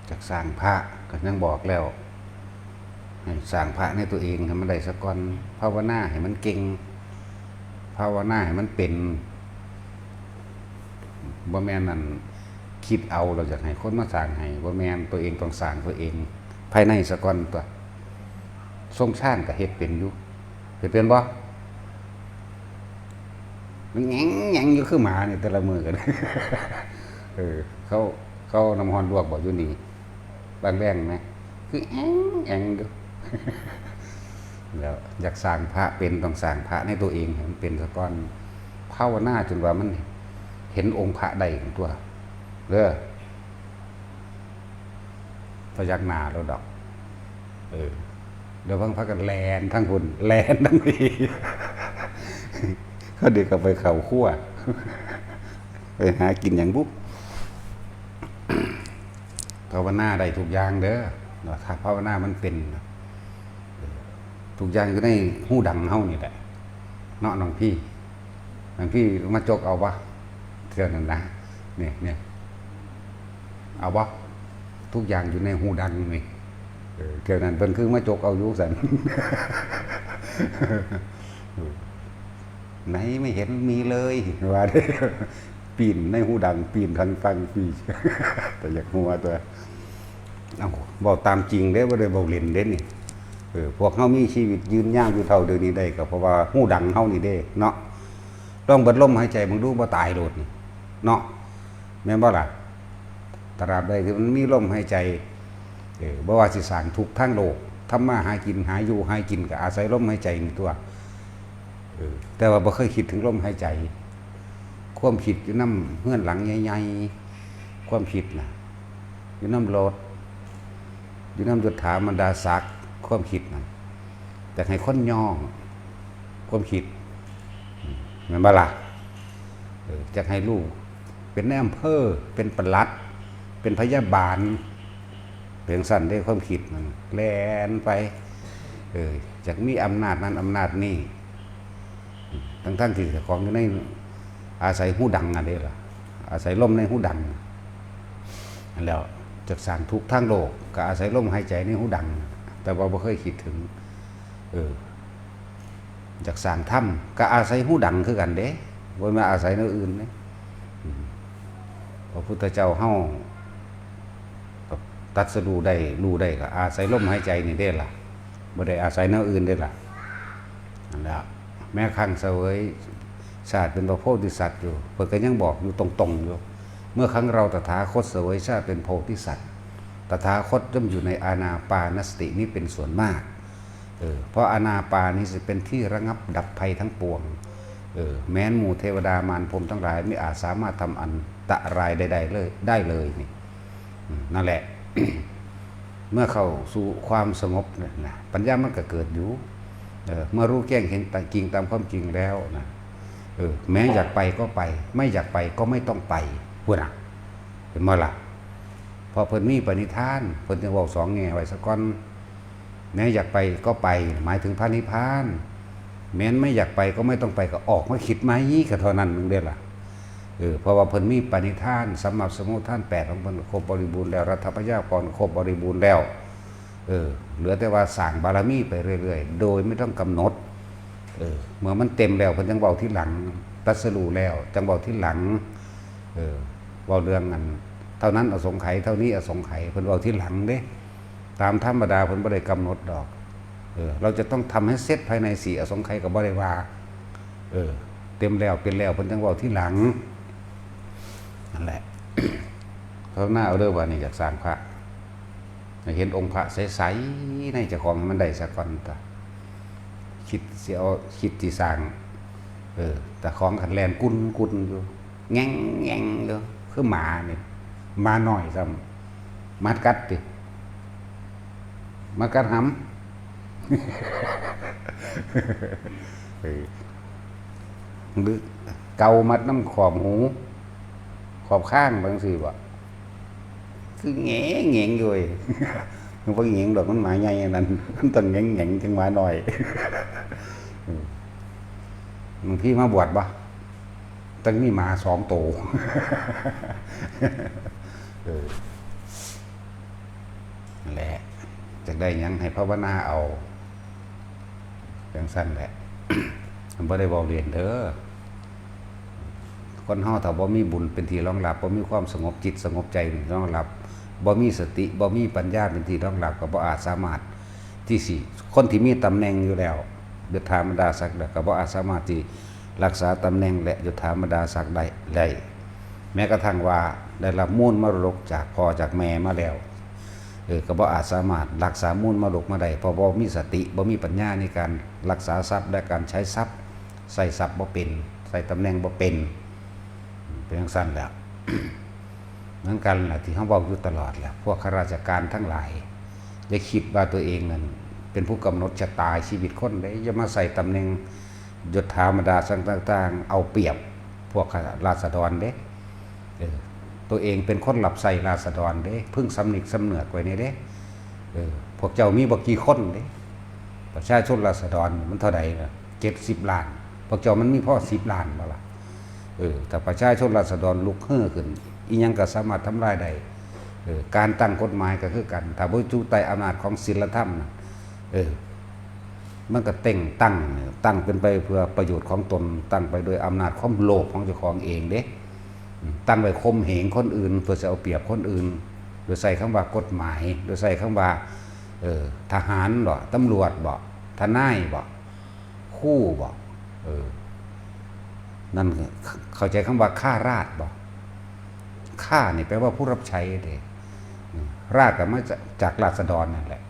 จากสร้างพระก็ยังบอกแล้วให้สร้างพระในตัวเองให้มันได้สักก่อนภาวนาให้มันเก่งภาวนาให้มันเป็นบ่แม่นนั่นคิดเอาเราจะให้คนมาสร้างให้บ่แม่นตัวเองต้องสร้างตัวเองภายในสักก่อนตัวทรงชาติก็เฮ็ดเป็นอยู่เฮ็ดเป็นบ่มันแงงอยู่คือหมานี่แต่ละมือกันเขาน้ำฮอนลวกบ่อยู่นี่บางแรงไหมคือแองอยู่แล้วอยากสร้างพระเป็นต้องสร้างพระในตัวเองให้มันเป็นสักก่อนภาวนาจนว่ามันเห็นองค์พระได้ของตัวเด้อพยักหน้าแล้วดอกเดี๋ยวพักกันแลนทั้งคนแลนทั้งนี้เขาเด็กก็ไปเข่าขั้วไปหากินอย่างปุ๊บภาวนาได้ทุกอย่างเด้อถ้าภาวนามันเป็นทุกอย่างอยู่ในหูดังเฮานี่แหละเนาะน้องพี่มาจกเอาปะเท่านั้นนะเนี่ยเอาปะทุกอย่างอยู่ในหูดังนี่เท่านั้นเป็นคือมาจกเอาอยู่สันไหนไม่เห็นมีเลยว่าได้ปีนในหูดังปีนทางฟังปีแต่อยากหัวตัวเอาบอกตามจริงเด้บ่ได้บอกเล่นเด้นี่พวกเฮามีชีวิตยืนยาวอยู่เท่าเดี๋ยวนี้ได้ก็เพราะว่าหูดังเฮานี่เด้เนาะต้องเบิดลมหายใจมึงดูบ่ตายโลดนี่เนาะแม่นบ่ล่ะตราบใดที่มันมีลมหายใจบ่ว่าสิสร้างทุกข์ทางโลกทำมาหากินหาอยู่หากินก็อาศัยลมหายใจนี่ตัวแต่ว่าบ่เคยคิดถึงลมหายใจความคิดอยู่น้ำเฮือนหลังใหญ่ๆความคิดน่ะอยู่น้ำรถอยู่น้ำยศถาบรรดาศักดิ์ความคิดน่ะแต่ให้คนย่องความคิดแม่นบ่ล่ะจะให้ลูกเป็นนายอำเภอเป็นปลัดเป็นพยาบาลเพียงสั้นได้ความคิดมันแล่นไปจากมีอำนาจนั้นอำนาจนี้ทั้งที่ของอยู่ในอาศัยหูดังอันนี้ล่ะอาศัยลมในหูดังแล้วจากสร้างทุกข์ทางโลกก็อาศัยลมหายใจในหูดังแต่ว่าบ่เคยคิดถึงจากสร้างถ้ำก็อาศัยหูดังคือกันเด้บ่มาอาศัยแนวอื่นเด้พระพุทธเจ้าเฮาตรัสรู้ได้ก็อาศัยลมหายใจนี่เด้ล่ะบ่ได้อาศัยแนวอื่นเด้ล่ะนั่นแหละแม้ครั้งเสวยชาติเป็นพระโพธิสัตว์อยู่เพิ่นก็ยังบอกอยู่ตรงๆอยู่เมื่อครั้งเราตถาคตเสวยชาติเป็นโพธิสัตว์ตถาคตย่อมอยู่ในอานาปานสตินี้เป็นส่วนมากเพราะอานาปานี้จะเป็นที่ระงับดับภัยทั้งปวงแม้นหมู่เทวดามารพรหมทั้งหลายไม่อาจสามารถทำอันตรายใดๆเลยได้เลยนี่นั่นแหละ เมื่อเข้าสู่ความสงบนะปัญญามันก็เกิดอยู่เมื่อรู้แจ้งเห็นจริงตามความจริงแล้วนะแม้อยากไปก็ไปไม่อยากไปก็ไม่ต้องไปพูดนะเห็นมั้ยล่ะพอเพิ่นมีปณิธานเพิ่นจึงบอกสองแง่ไว้สักก่อนแม้อยากไปก็ไปหมายถึงพระนิพพานแม้ไม่อยากไปก็ไม่ต้องไปก็ออกมาคิดไหมก็เท่านั้นนึงเด้ล่ะเพราะว่าเพิ่นมีปณิธานสำหรับสมุทฐาน8ของเพิ่นครบบริบูรณ์แล้วรัฐพยากรครบบริบูรณ์แล้วเหลือแต่ว่าสร้างบารมีไปเรื่อยๆโดยไม่ต้องกำหนดเมื่อมันเต็มแล้วเพิ่นจังเว้าที่หลังตรัสรู้แล้วจังเว้าที่หลังเว้าเรื่องนั้นเท่านั้นอสงไขยเท่านี้อสงไขยเพิ่นเว้าที่หลังเด้ตามธรรมดาเพิ่นบ่ได้กำหนดดอกเราจะต้องทำให้เสร็จภายใน4อสงไขยก็บ่ได้ว่าเต็มแล้วเป็นแล้วเพิ่นจังเว้าที่หลังนั่นแหละ เพราะหน้าเอาเด้อว่านี่อยากสร้างพระเห็นองค์พระใสๆในเจ้าของมันได้สักก่อนตาคิดสิเอาคิดที่สร้างแต่ของขันแลนกุนอยู่แง่งอยู่คือหมานี่มาหน่อยซ้ำมัดกัดติมากัดหำหรือเกามัดน้ำขอบหูขอบข้างบางสิบ่คือแง่งอยู่มันบ่แง่งดอกมันหมาใหญ่นั่นมันต้องแง่งจังหวะหน่อยบางทีมาบวชบ่ตั้งมีหมา2 ตัว นั่นแหละจะได้หยังให้ภาวนาเอาจังซั่นแหละ มันบ่ได้เว้าเรียนเด้อคนเฮาถ้าบ่มีบุญเป็นที่รองรับบ่มีความสงบจิตสงบใจเป็นที่รองรับบ่มีสติบ่มีปัญญาเป็นที่รองรับก็บ่อาจสามารถที่สิคนที่มีตำแหน่งอยู่แล้วยศถาบรรดาศักดิ์ก็บ่อาจสามารถที่รักษาตำแหน่งและยศถาบรรดาศักดิ์ได้แม้กระทั่งว่าได้รับมูลมรดกจากพ่อจากแม่มาแล้วก็บ่อาจสามารถรักษามูลมรดกมาได้เพราะบ่มีสติบ่มีปัญญาในการรักษาทรัพย์และการใช้ทรัพย์ใส่ทรัพย์บ่เป็นใส่ตำแหน่งบ่เป็นจังซั่นแหละ เหมือนกันแหละที่เฮาเว้าอยู่ตลอดแหละพวกข้าราชการทั้งหลายอย่าคิดว่าตัวเองนั้นเป็นผู้กำหนดชะตาชีวิตคนได้อย่ามาใส่ตำแหน่งยศถาบรรดาศักดิ์ต่างๆเอาเปรียบพวกราษฎรเด้ตัวเองเป็นคนหลับใส่ราษฎรเด้พึ่งสำนึกสำเนือกไว้นี่เด้พวกเจ้ามีบ่กี่คนเด้ประชาชนราษฎรมันเท่าใดล่ะ70 ล้านพวกเจ้ามันมีพอ10 ล้านบ่ล่ะแต่ประชาชนราษฎรลุกฮือขึ้นอีหยังก็สามารถทำลายได้การตั้งกฎหมายก็คือกันถ้าบ่อยู่ใต้อำนาจของศีลธรรมน่ะมันก็ตั้งเป็นไปเพื่อประโยชน์ของตนตั้งไปโดยอำนาจความโลภของเจ้าของเองเด้ตั้งไว้ข่มเหงคนอื่นเพื่อจะเอาเปรียบคนอื่นโดยใส่คำว่ากฎหมายโดยใส่คำว่าทหารบ่ตำรวจบ่ทนายบ่คู่บ่นั่นเข้าใจคำว่าข้าราชบ่ข้านี่แปลว่าผู้รับใช้เด้ราชก็มาจากราษฎรนั่นแหละ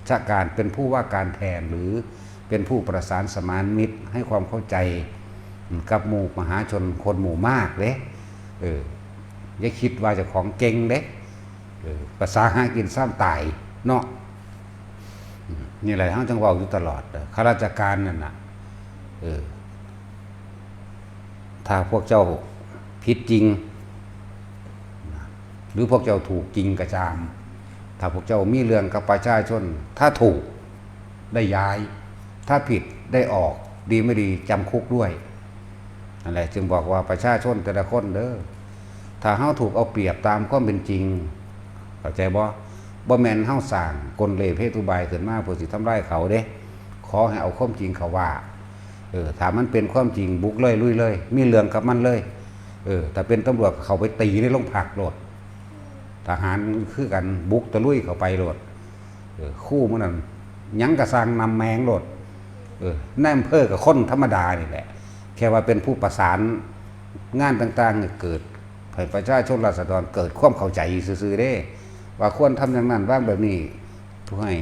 จากการเป็นผู้ว่าการแทนหรือเป็นผู้ประสานสมานมิตรให้ความเข้าใจกับหมู่มหาชนคนหมู่มากเด้อย่าคิดว่าเจ้าของเก่งเด้ภาษาหากินซ้ำตายเนาะนี่แหละเฮาจังเว้าอยู่ตลอดข้าราชการนั่นน่ะถ้าพวกเจ้าผิดจริงหรือพวกเจ้าถูกจริงกระจามถ้าพวกเจ้ามีเรื่องกับประชาชนถ้าถูกได้ย้ายถ้าผิดได้ออกดีไม่ดีจำคุกด้วยนั่นแหละจึงบอกว่าประชาชนแต่ละคนเด้อถ้าเฮาถูกเอาเปรียบตามความเป็นจริงเข้าใจบ่แม่นเฮาสร้างกลเลเพทุบายขึ้นมาเพื่อสิทำร้ายเขาเด้ขอให้เอาความจริงเขาว่าถ้ามันเป็นความจริงบุกเลยลุยเลยมีเรื่องกับมันเลยถ้าเป็นตำรวจเขาไปตีในโรงพักโลดทหารคือกันบุกตะลุยเข้าไปโลดคู่มันนั่นยังกระสังนำแมงโลดนายอำเภอกับคนธรรมดานี่แหละแค่ว่าเป็นผู้ประสานงานต่างๆเกิดให้ประชาชนราษฎรเกิดความเข้าใจซื่อๆเด้ว่าควรทำอย่างนั้นว่างแบบนี้เพื่อให้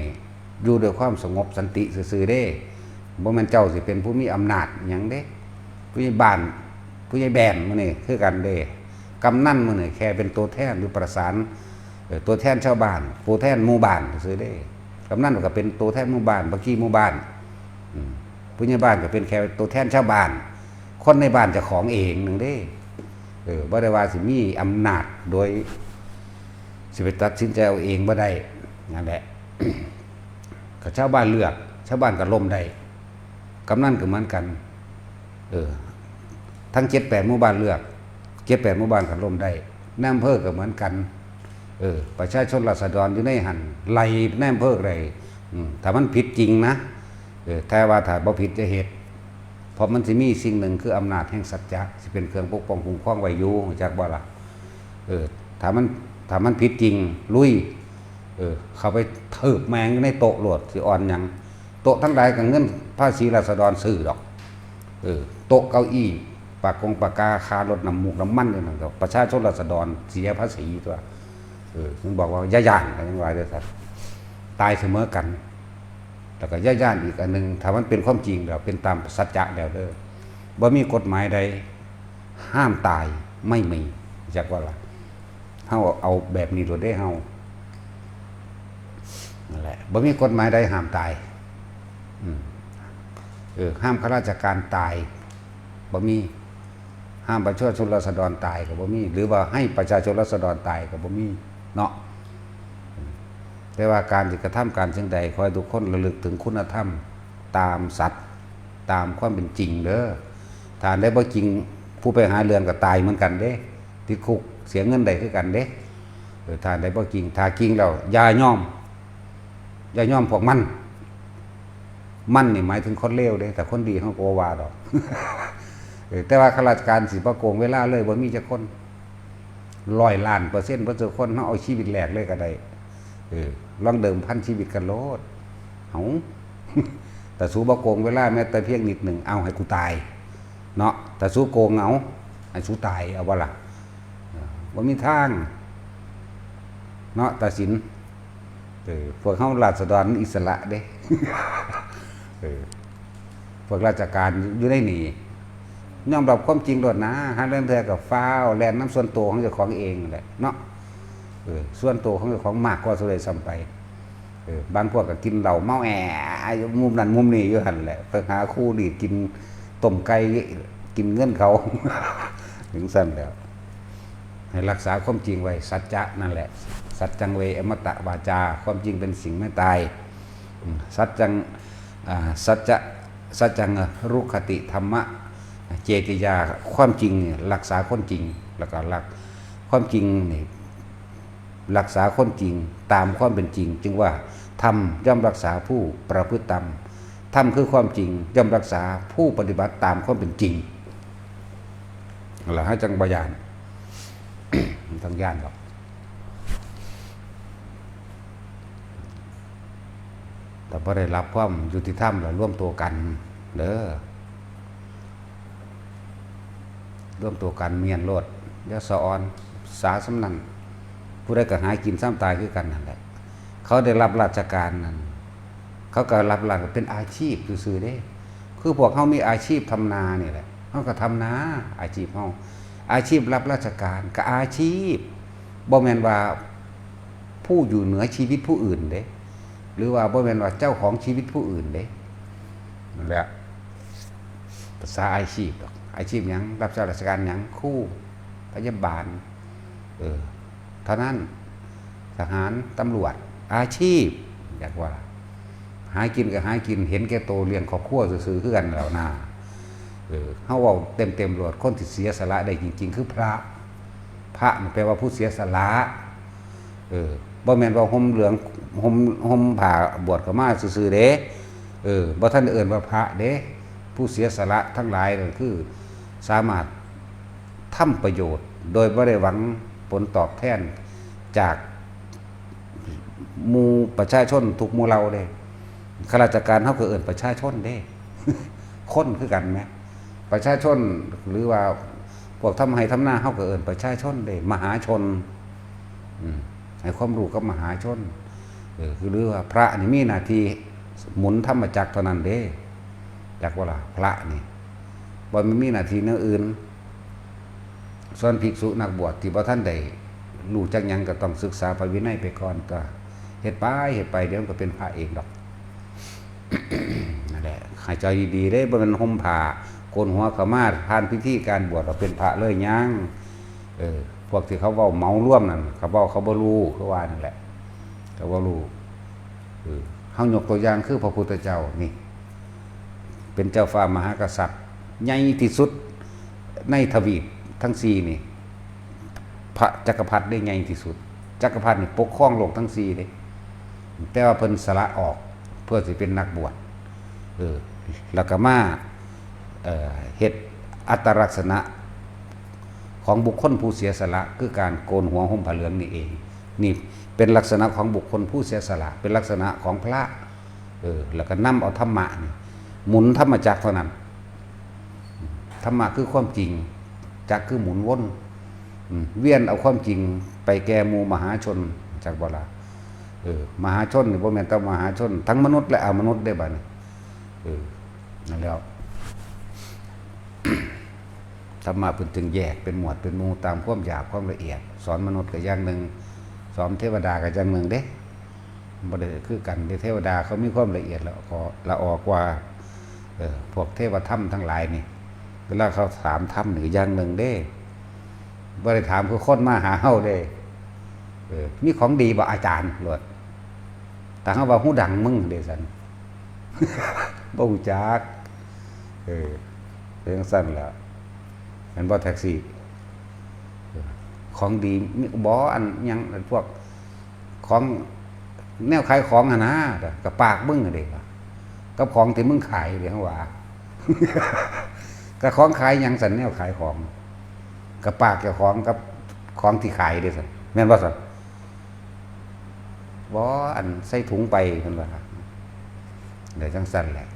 อยู่ด้วยความสงบสันติซื่อๆเด้บ่แม่นเจ้าสิเป็นผู้มีอำนาจหยังเด้ผู้ใหญ่บ้านผู้ใหญ่แบนมื้อนี้คือกันเด้กำนันมื้อนี้แค่เป็นตัวแทนหรือประสานตัวแทนชาวบ้านตัวแทนหมู่บ้านซื่อเด้กำนันก็เป็นตัวแทนหมู่บ้านบักกี้หมู่บ้านผู้ใหญ่บ้านก็เป็นแค่ตัวแทนชาวบ้านคนในบ้านเจ้าของเองนึงเด้บ่ได้ว่าสิมีอำนาจโดยสิไปตัดสินใจเอาเองบ่ได้นั่นแหละ ก็ชาวบ้านเลือกชาวบ้านก็ล้มได้กำนันก็เหมือนกันทั้ง7-8หมู่บ้านเลือก7-8หมู่บ้านก็ล้มได้นายอำเภอก็เหมือนกันประชาชนราษฎรอยู่ในหันไล่นายอำเภอได้ถ้ามันผิดจริงนะถ้าว่าถ้าบ่ผิดจะเหตุเพราะมันสิมีสิ่งหนึ่งคืออำนาจแห่งสัจจะสิเป็นเครื่องปกป้องคุ้มครองไว้อยู่จักบ่ล่ะถ้ามันผิดจริงลุยเข้าไปถืบแมงในโต๊ะโลดสิอ่อนหยังโต๊ะทั้งหลายก็เงินภาษีราษฎรซื้อดอกโต๊ะเก้าอี้ปากกาคารถน้ำมูกน้ำมันนี่นั่นก็ประชาชนราษฎรเสียภาษีตัวถึงบอกว่าย่าย่านกันยังไงเด้อครับตายเสมอกันแล้วก็ย่าย่านอีกอันนึงถ้ามันเป็นความจริงแล้วเป็นตามสัจจะแล้วเด้อบ่มีกฎหมายใดห้ามตายไม่มีจักว่าล่ะเฮาเอาแบบนี้ตัวได้เฮานั่นแหละบ่มีกฎหมายใดห้ามตายห้ามข้าราชการตายบ่มีห้ามประชาชนราษฎรตายก็บ่มีหรือว่าให้ประชาชนราษฎรตายก็บ่มีเนาะแต่ว่าการที่กระทำการสิ่งใดขอให้ทุกคนระลึกถึงคุณธรรมตามสัตว์ตามความเป็นจริงเด้อถ้าได้บ่จริงผู้ไปหาเรื่องก็ตายเหมือนกันเด้ติดคุกเสียเงินได้คือกันเด้ ถ้าได้บ่จริงถ้าจริงแล้วอย่าย่อมพวกมันนี่หมายถึงคนเลวเด้แต่คนดีเขาก็ว่าดอก แต่ว่าข้าราชการสิบ่โกงเวลาเลยบ่มีจักคน100,000,000%บ่เจอคนเฮาเอาชีวิตแลกเลยก็ได้ลองเดิมพันชีวิตกันโลดเฮา แต่สู้บ่โกงเวลาแม้แต่เพียงนิดหนึ่งเอาให้กูตายเนาะแต่สู้โกงเอาให้สู้ตายเอาบ่ล่ะบ่มีทางเนาะตัดสินพวกเฮาราษฎรอิสระเด้ พวกราชการอยู่ในนี่ยอมรับความจริงโลดนะหาเรื่องเทื่อก็ฟ้าวแล่นน้ำส่วนตัวของเจ้าของเองแหละเนาะส่วนตัวของเจ้าของมากกว่าสุดเลยซ้ำไปบางพวกก็กินเหล้าเมาแอมุมนั้นมุมนี้อยู่หั่นแหละไปหาคู่ดีดกินต้มไก่กินเงินเขา ถึงสั่นแล้วให้รักษาความจริงไว้สัจจะนั่นแหละสัจจังเวอมตะวาจาความจริงเป็นสิ่งไม่ตายสัจจังสัจจังรุคติธรรมะเจติยาความจริงรักษาคนจริงแล้วก็รักความจริงนี่รักษาคนจริงตามความเป็นจริงจึงว่าธรรมย่อมรักษาผู้ประพฤติธรรมธรรมคือความจริงย่อมรักษาผู้ปฏิบัติตามความเป็นจริงหลังให้จังบยาน ทั้งย่านหรอกแต่พอได้รับความยุติธรรมแล้วร่วมตัวกันเด้อร่วมตัวกันเมียนโลดยะสะออนสาสำนันผู้ใดก็หากินซ้ำตายคือกันนั่นแหละเขาได้รับราชการนั่นเขาก็รับราชการเป็นอาชีพซื่อๆเด้คือพวกเขามีอาชีพทำนานี่แหละเขาก็ทำนาอาชีพเขาอาชีพรับราชการก็อาชีพบ่แม่นว่าผู้อยู่เหนือชีวิตผู้อื่นเด้หรือว่าบ่แม่นว่าเจ้าของชีวิตผู้อื่นเด้นั่นแหละภาษาอาชีพดอกอาชีพหยังรับราชการหยังครูพยาบาลเท่านั้นทหารตำรวจอาชีพอยากว่าหากินก็หากินเห็นแก่โตเลี้ยงครอบครัวซื่อๆคือกันแล้วนะเฮาเว้าเต็มๆโลดคนที่เสียสละได้จริงๆคือพระนี่แปลว่าผู้เสียสละบ่แม่นว่าห่มเหลืองห่มผ้าบวชเข้ามาซื่อๆเด้บ่ทันเอิ้นว่าพระเด้ผู้เสียสละทั้งหลายนั่นคือสามารถทำประโยชน์โดยบ่ได้หวังผลตอบแทนจากหมู่ประชาชนทุกหมู่เหล่าเด้ข้าราชการเฮาก็เอิ้นประชาชนเด้ คนคือกันแหมประชาชนหรือว่าพวกทำให้ทำหน้าเฮาก็เอิ้นประชาชนเด้มหาชนให้ความรู้กับมหาชนคือหรือว่าพระนี่มีหน้าที่หมุนธรรมจักรเท่านั้นเด้จักว่าล่ะพระนี่บ่มีหน้าที่แนวอื่นส่วนภิกษุนักบวชที่บ่ทันได้รู้จักหยังก็ต้องศึกษาพระวินัยไปก่อนก็เฮ็ดไปเดี๋ยวมันก็เป็นพระเองดอก นั่นแหละให้ใจดีๆได้บ่แม่นห่มผ้าโกนหัวเข้ามาผ่านพิธีการบวชเราเป็นพระเลยยังพวกที่เขาเว้าเมาร่วมนั่นเขาเว้าเขาบ่รู้คือว่านั่นแหละเขาบ่รู้เฮายกตัวอย่างคือพระพุทธเจ้านี่เป็นเจ้าฟ้ามหากษัตริย์ใหญ่ที่สุดในทวีปทั้ง4นี่พระจักรพรรดิได้ใหญ่ที่สุดจักรพรรดินี่ปกครองโลกทั้ง4เด้แต่ว่าเพิ่นสละออกเพื่อสิเป็นนักบวชแล้วก็มาเฮ็ดอัตลักษณะของบุคคลผู้เสียสละคือการโกนหัวห่มผ้าเหลืองนี่เองนี่เป็นลักษณะของบุคคลผู้เสียสละเป็นลักษณะของพระแล้วก็นำเอาธรรมะนี่หมุนธรรมจักรเท่านั้นธรรมะคือความจริงจักรคือหมุนวนเวียนเอาความจริงไปแก่หมู่มหาชนจากบ่ล่ะมหาชนนี่บ่แม่นแต่มหาชนทั้งมนุษย์และอมนุษย์ได้บัดนี้นั่นแล้ว ธรรมะเพิ่นถึงแยกเป็นหมวดเป็นหมู่ตามความหยาบความละเอียดสอนมนุษย์ก็อย่างนึงสอนเทวดาก็อย่างนึงเด้บ่ได้คือกันเทวดาเขามีความละเอียดแล้วก็ละออกกว่าพวกเทวธรรมทั้งหลายนี่เวลาเขาถามธรรมนี่อย่างนึงเด้บ่ได้ถามคือคนมาหาเฮาเด้มีของดีบ่อาจารย์โลดแต่เฮาว่าฮู้ดังมึงเด้ซั่น บ่ฮู้จักเป็นจังซั่นล่ะแม่นบ่แท็กซี่ค ของดีมีบ่อันหยังพวกของแนวขายของนะกับปากมึงเด็กกับของที่มึงขายเดี๋ยวว่ากับของขายยังสันแนวขายของกับปากเจ้าของกับของที่ขายเด้สันแม่นบ่สันบ่อันใส่ถุงไปเพิ่นว่าเดี๋ยวจังสั่นแหละ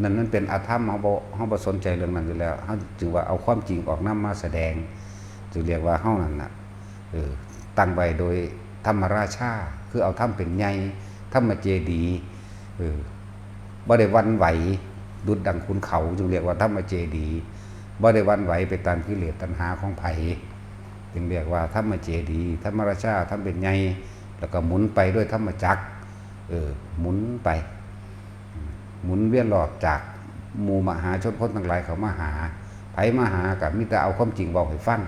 นั่นเป็นอาธรรมเฮาบ่สนใจเรื่องนั้นอยู่แล้วเฮาจึงว่าเอาความจริงออกนำมาแสดงจึงเรียกว่าเฮานั่นน่ะตั้งไว้โดยธรรมราชาคือเอาธรรมเป็นใหญ่ธรรมเจดีย์บ่ได้วันไหวดุจดังขุนเขาจึงเรียกว่าธรรมเจดีย์บ่ได้วันไหวไปตามกิเลสตัณหาของไผจึงเรียกว่าธรรมเจดีย์ธรรมราชาธรรมเป็นใหญ่แล้วก็หมุนไปด้วยธรรมจักรหมุนไปหมุนเวียนรอบจากหมู่มหาชนคนทั้งหลายเขามาหาไผมาหากับมิแต่เอาความจริงเว้าให้ฟัง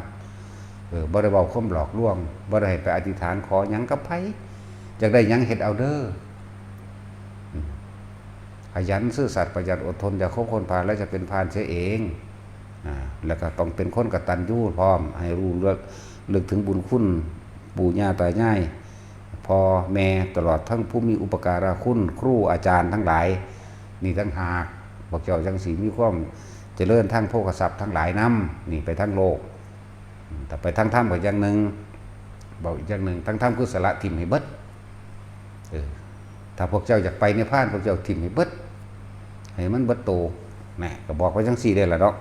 บ่ได้เว้าความหลอกลวงบ่ได้ไปอธิษฐานขอหยังกับไผอยากได้หยังเฮ็ดเอาเด้อขยันซื่อสัตย์ประหยัดอดทนอย่าคบคนพาลแล้วจะเป็นพาลเสียเองแล้วก็ต้องเป็นคนกตัญญูพร้อมให้รู้ลึกถึงบุญคุณปู่ย่าตายายพ่อแม่ตลอดทั้งผู้มีอุปการะคุณครูอาจารย์ทั้งหลายนี่ทั้งหากบอกเจ้าจังสีมีความเจริญทั้งโภคทรัพย์ทั้งหลายนำนี่ไปทั้งโลกแต่ไปทั้งถ้ำก็อย่างหนึ่งบอกอีกอย่างหนึ่งทั้งถ้ำคือสละทิมให้เบิดถ้าพวกเจ้าอยากไปในพานพวกเจ้าทิมให้เบิดให้มันเบิดโตนี่ก็บอกไว้จังสี่ได้ละดอก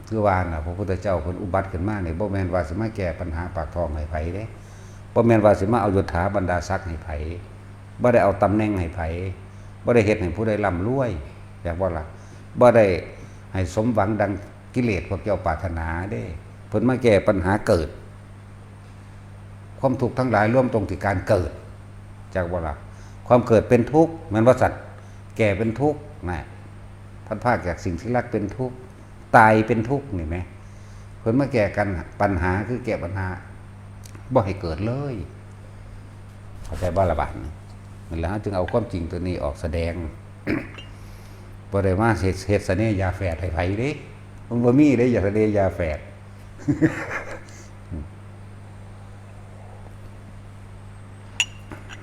คือว่าน่ะพระพุทธเจ้าเพิ่นอุบัติขึ้นมาเนี่ยบ่แม่นว่าสิมาแก้ปัญหาปากท้องให้ไผเด้บ่แม่นว่าสิมาเอายศถาบรรดาศักดิ์ให้ไผบ่ได้เอาตำแหน่งให้ไผบ่ได้เฮ็ดให้ผู้ใดร่ำรวยอยากบ่ล่ะบ่ได้ให้สมหวังดังกิเลสพวกเจ้าปรารถนาเด้เพิ่นมาแก้ปัญหาเกิดความทุกข์ทั้งหลายรวมตรงที่การเกิดจักบ่ล่ะความเกิดเป็นทุกข์แม่นว่าสัตว์แก่เป็นทุกข์นะพัดพรากจากสิ่งที่รักเป็นทุกข์ตายเป็นทุกข์นี่ไหมเพิ่นมาแก้กันปัญหาคือแก้ปัญหาบ่ให้เกิดเลยเข้าใจบ่ละบาดนี่มันแล้วจึงเอาความจริงตัวนี้ออกแสดง บ่ได้มาเฮ็ดเสน่ห์ยาแฝดให้ไผเด้มันบ่มีเด้อย่าเสน่ห์ยาแฝด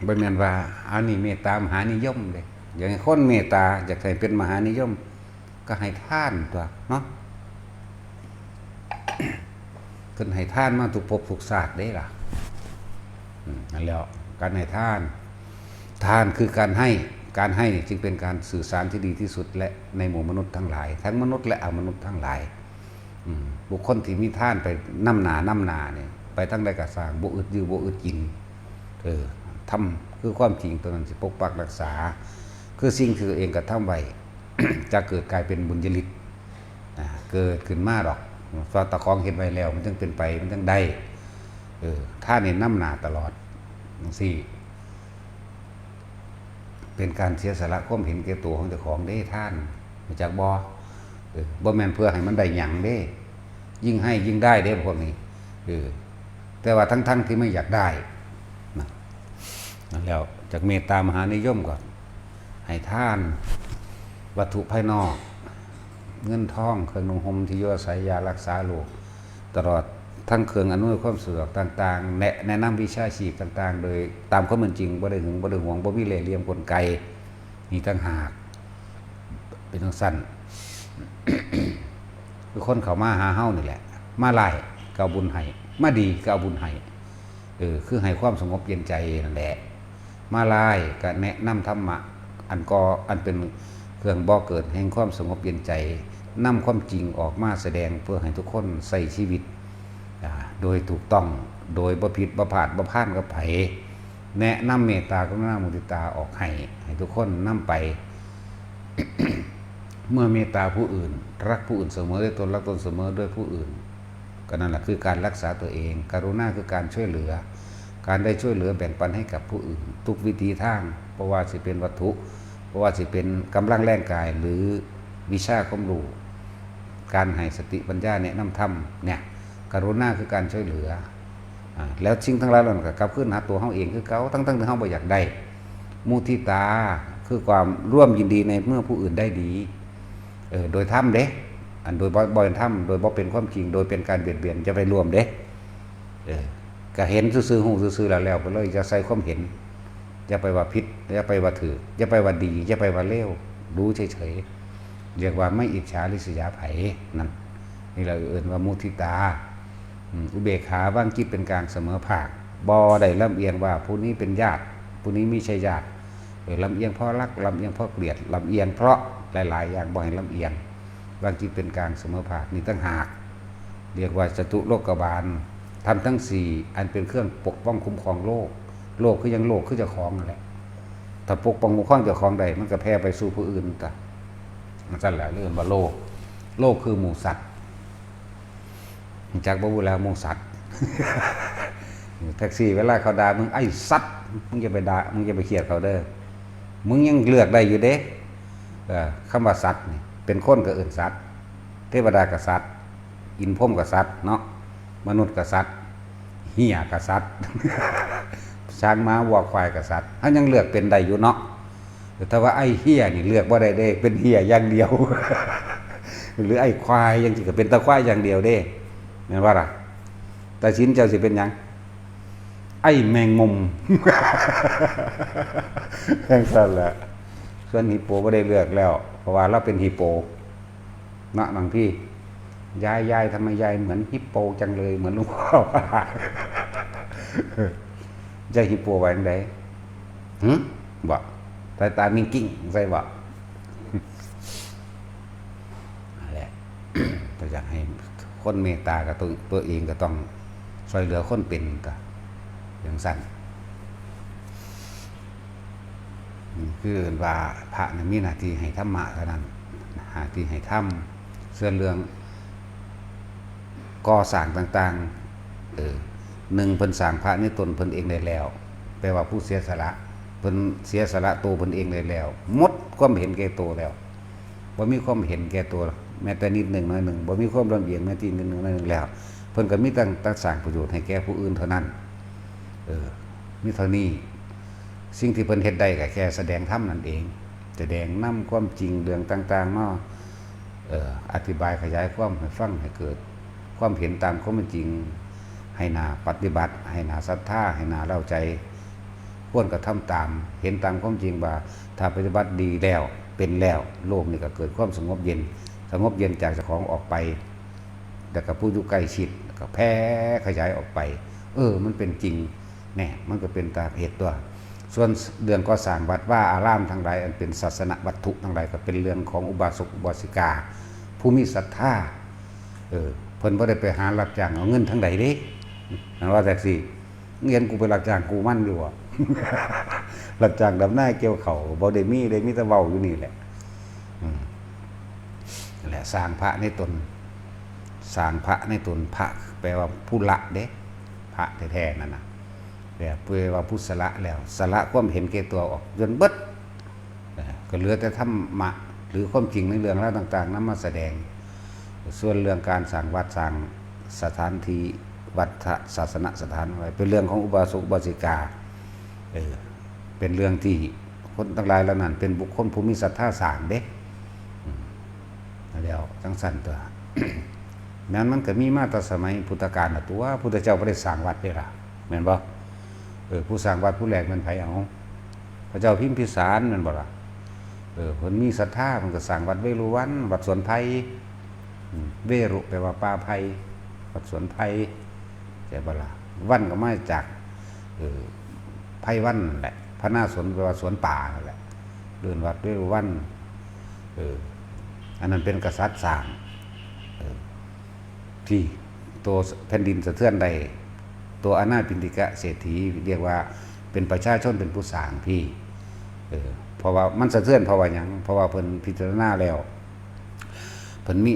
บ่แม่นว่าอันนี้เมตตามหานิยมเด้อย่างคนเมตตาอยากให้เป็นมหานิยมก็ให้ทานตัวเนาะเพิ่นให้ทานมาทุกภพทุกชาติได้ล่ะนั่นแล้วการให้ทานคือการให้จึงเป็นการสื่อสารที่ดีที่สุดและในหมู่มนุษย์ทั้งหลายทั้งมนุษย์และอมนุษย์ทั้งหลายบุคคลที่มีทานไปนำหนาเนี่ยไปทั้งใดก็สร้างบ่อึดอยู่บ่อึดกินทำคือความจริงตัวนั้นสิปกปักรักษาคือสิ่งที่ตัวเองกระทำไว้ จะเกิดกลายเป็นบุญญาลิศเกิดขึ้นมาดอกฟ้าตะคองเห็นไว้แล้วมันจึงเป็นไปมันจึงได้ท่าเนี่ยน้ำหนาตลอดสี่เป็นการเสียสละความเห็นแก่ตัวของเจ้าของได้ท่านมาจากบ่แม่นเพื่อให้มันได้หยังเด้ยิ่งให้ยิ่งได้เด้พวกนี้แต่ว่าทั้งที่ไม่อยากได้นั่นแล้วจากเมตตามหานิยมก่อนให้ท่านวัตถุภายนอกเงินทองเครื่องนุ่งห่มที่อยู่อาศัยยารักษาโรคตลอดทั้งเครื่องอำนวยความสะดวกต่างๆแนะนำวิชาชีพต่างๆโดยตามความเป็นจริงบ่ได้หึงบ่ได้หวงบ่มีเล่ห์เหลี่ยมกลไกนี่ต่างหากเป็นจังซั่น คือคนเข้ามาหาเฮานี่แหละมาไล่ก็เอาบุญให้มาดีก็เอาบุญให้คือให้ความสงบเย็นใจนั่นแหละมาไล่ก็แนะนำธรรมะอันเป็นเครื่องบ่อเกิดแห่งความสงบเย็นใจนำความจริงออกมาแสดงเพื่อให้ทุกคนใช้ชีวิตโดยถูกต้องโดยบ่ผิดบ่พลาดบ่พลาดกับไผแนะนำเมตตากรุณามุทิตาออกให้ทุกคนนำไป เมื่อเมตตาผู้อื่นรักผู้อื่นเสมอด้วยตนรักตนเสมอด้วยผู้อื่นก็นั่นแหละคือการรักษาตัวเองกรุณาคือการช่วยเหลือการได้ช่วยเหลือแบ่งปันให้กับผู้อื่นทุกวิธีทางเพราะว่าสิเป็นวัตถุเพราะว่าสิเป็นกำลังแรงกายหรือวิชาความรู้การให้สติปัญญาแนะนำธรรมเนี่ยกรุณาคือการช่วยเหลือแล้วสิ่งทั้งหลายเหล่านั้นก็กลับขึ้นหาตัวเฮาเองคือเก่าทั้งที่เฮาบ่อยากได้มุทิตาคือความร่วมยินดีในเมื่อผู้อื่นได้ดีโดยธรรมเด้ อันโดยบ่เป็นธรรมโดยบ่เป็นความจริงโดยเป็นการเบียดเบียนจะไปรวมเด้ก็เห็นซื่อๆหูซื่อๆแล้วไปเลยจะใส่ความเห็นอย่าไปว่าผิดอย่าไปว่าถืออย่าไปว่าดีอย่าไปว่าเลวรู้เฉยๆเรียกว่าไม่อิจฉาริษยาไผนั่นนี่เราเอ่ยว่ามุทิตาอุเบกขาวางจิตเป็นกลางเสมอภาคบ่ได้ลำเอียงว่าผู้นี้เป็นญาติผู้นี้ไม่ใช่ญาติลำเอียงเพราะรักลำเอียงเพราะเกลียดลำเอียงเพราะหลายๆอย่างบ่ให้ลำเอียงวางจิตเป็นกลางเสมอภาคนี่ตั้งหากเรียกว่าจตุโลกบาลทำทั้งสี่อันเป็นเครื่องปกป้องคุ้มครองโลกคือยังโลกคือเจ้าของนั่นแหละถ้าปกป้องคุ้มครองเจ้าของใดมันก็แผ่ไปสู่ผู้อื่นต่างนั่นแหละเรื่องว่าโลกคือหมู่สัตว์จากบ่รู้แล้วหมู่สัตว์แท็กซี่เวลาเขาด่ามึงไอ้สัตว์มึงอย่าไปด่ามึงอย่าไปเครียดเขาเด้อมึงยังเลือกได้อยู่เด้คำว่าสัตว์นี่เป็นคนก็เอิ้นสัตว์เทวดาก็สัตว์อินพรหมก็สัตว์เนาะมนุษย์ก็สัตว์เหี้ยก็สัตว์ช้างม้าวัวควายก็สัตว์เฮายังเลือกเป็นได้อยู่เนาะแต่ว่าไอ้เหี้ยนี่เลือกบ่ได้เด้เป็นเหี้ยอย่างเดียวหรือไอ้ควายยังสิก็เป็นตะควายอย่างเดียวเด้แม่นว่าล่ะแต่ชิ้นเจ้าสิเป็นหยังไอ้แมงมุมแค่นั้นแหละส่วนฮิปโปบ่ได้เลือกแล้วเพราะว่าเราเป็นฮิปโปเนาะบางพี่ยายทำไมยายเหมือนฮิปโปจังเลยเหมือนหลวงพ่อจะฮิปโปไว้ไหนบ่สายตานิ่งกิ้งใส่บ่อะไรก็อยากให้คนเมตตากับตัวเองก็ต้องช่วยเหลือคนเป็นก็อย่างสั้นคือว่าพระมีหน้าที่ให้ธรรมะเท่านั้นหน้าที่ให้ธรรมส่วนเรื่องก่อสร้างต่างๆหนึ่งเพิ่นสร้างพระนี่ตนเพิ่นเองได้แล้วแปลว่าผู้เสียสละเพิ่นเสียสละตัวเพิ่นเองได้แล้วหมดความเห็นแก่ตัวแล้วบ่มีความเห็นแก่ตัวแม้แต่นิดหนึ่งน้อยหนึ่งบ่มีความลำเอียงแม้แต่นิดหนึ่งน้อยหนึ่งแล้วเพิ่นก็มีตั้งสร้างประโยชน์ให้แก่ผู้อื่นเท่านั้นมีเท่านี้สิ่งที่เพิ่นเฮ็ดได้ก็แค่แสดงธรรมนั่นเองแสดงนำความจริงเรื่องต่างๆมาอธิบายขยายความให้ฟังให้เกิดความเห็นตามความเป็นจริงให้น่าปฏิบัติให้น่าศรัทธาให้น่าเล่าใจควรกระทำตามเห็นตามความจริงว่าถ้าปฏิบัติดีแล้วเป็นแล้วโลกนี่ก็เกิดความสงบเย็นจากเจ้าของออกไปแต่กับผู้อยู่ใกล้ชิดก็แผ่ขยายออกไปมันเป็นจริงแน่มันก็เป็นตามเหตุตัวส่วนเรื่องก่อสร้างวัดว่าอารามทั้งหลายอันเป็นศาสนวัตถุทั้งหลายก็เป็นเรื่องของอุบาสกอุบาสิกาผู้มีศรัทธาเพิ่นบ่ได้ไปหารับจ้างเอาเงินทั้งใดเด้นั่นว่าจังซี่เงินกูไปรับจ้างกูมั่นอยู่รับจ้างดำหน้าเกี่ยวเขาบ่ได้มีแต่เว้าอยู่นี่แหละนั่นแหละสร้างพระในตนพระแปลว่าผู้ละเด้พระแท้ๆนั่นน่ะแปลว่าผู้สละแล้วสละความเห็นแก่ตัวออกจนเบิดก็เหลือแต่ธรรมะหรือความจริงในเรื่องราวต่างๆนำมาแสดงส่วนเรื่องการสร้างวัดสร้างสถานที่วัดศาสนสถานไว้เป็นเรื่องของอุบาสกอุบาสิกาเป็นเรื่องที่คนทั้งหลายเหล่านั้นเป็นบุคคลผู้มีศรัทธาสร้างเด้แล้วจังซั่นตัวนั้นมันก็มีมาตั้งสมัยพุทธกาลน่ะตัวพุทธเจ้าบ่ได้สร้างวัดเด้ล่ะแม่นบ่ผู้สร้างวัดผู้แรกมันไผเอาพระเจ้าพิมพิสารแม่นบ่ล่ะเพิ่นมีศรัทธาเพิ่นก็สร้างวัดเวรุวันวัดสวนไผ่เวรุแปลว่าป่าไผ่วัดสวนไผ่ใช่บ่ล่ะวันก็มาจากไผ่วันนั่นแหละพระนาสนแปลว่าสวนป่านั่นแหละเดินวัดเวรุวันอันนั้นเป็นกษัตริย์สร้างที่ตัวแผ่นดินสะเทือนใดตัวอนาปินติกะเศรษฐีเรียกว่าเป็นประชาชนเป็นผู้สร้างพี่เพราะว่ามันสะเทือนเพราะว่าหยังเพราะว่าเพิ่นพิจารณาแล้วเพิ่นมี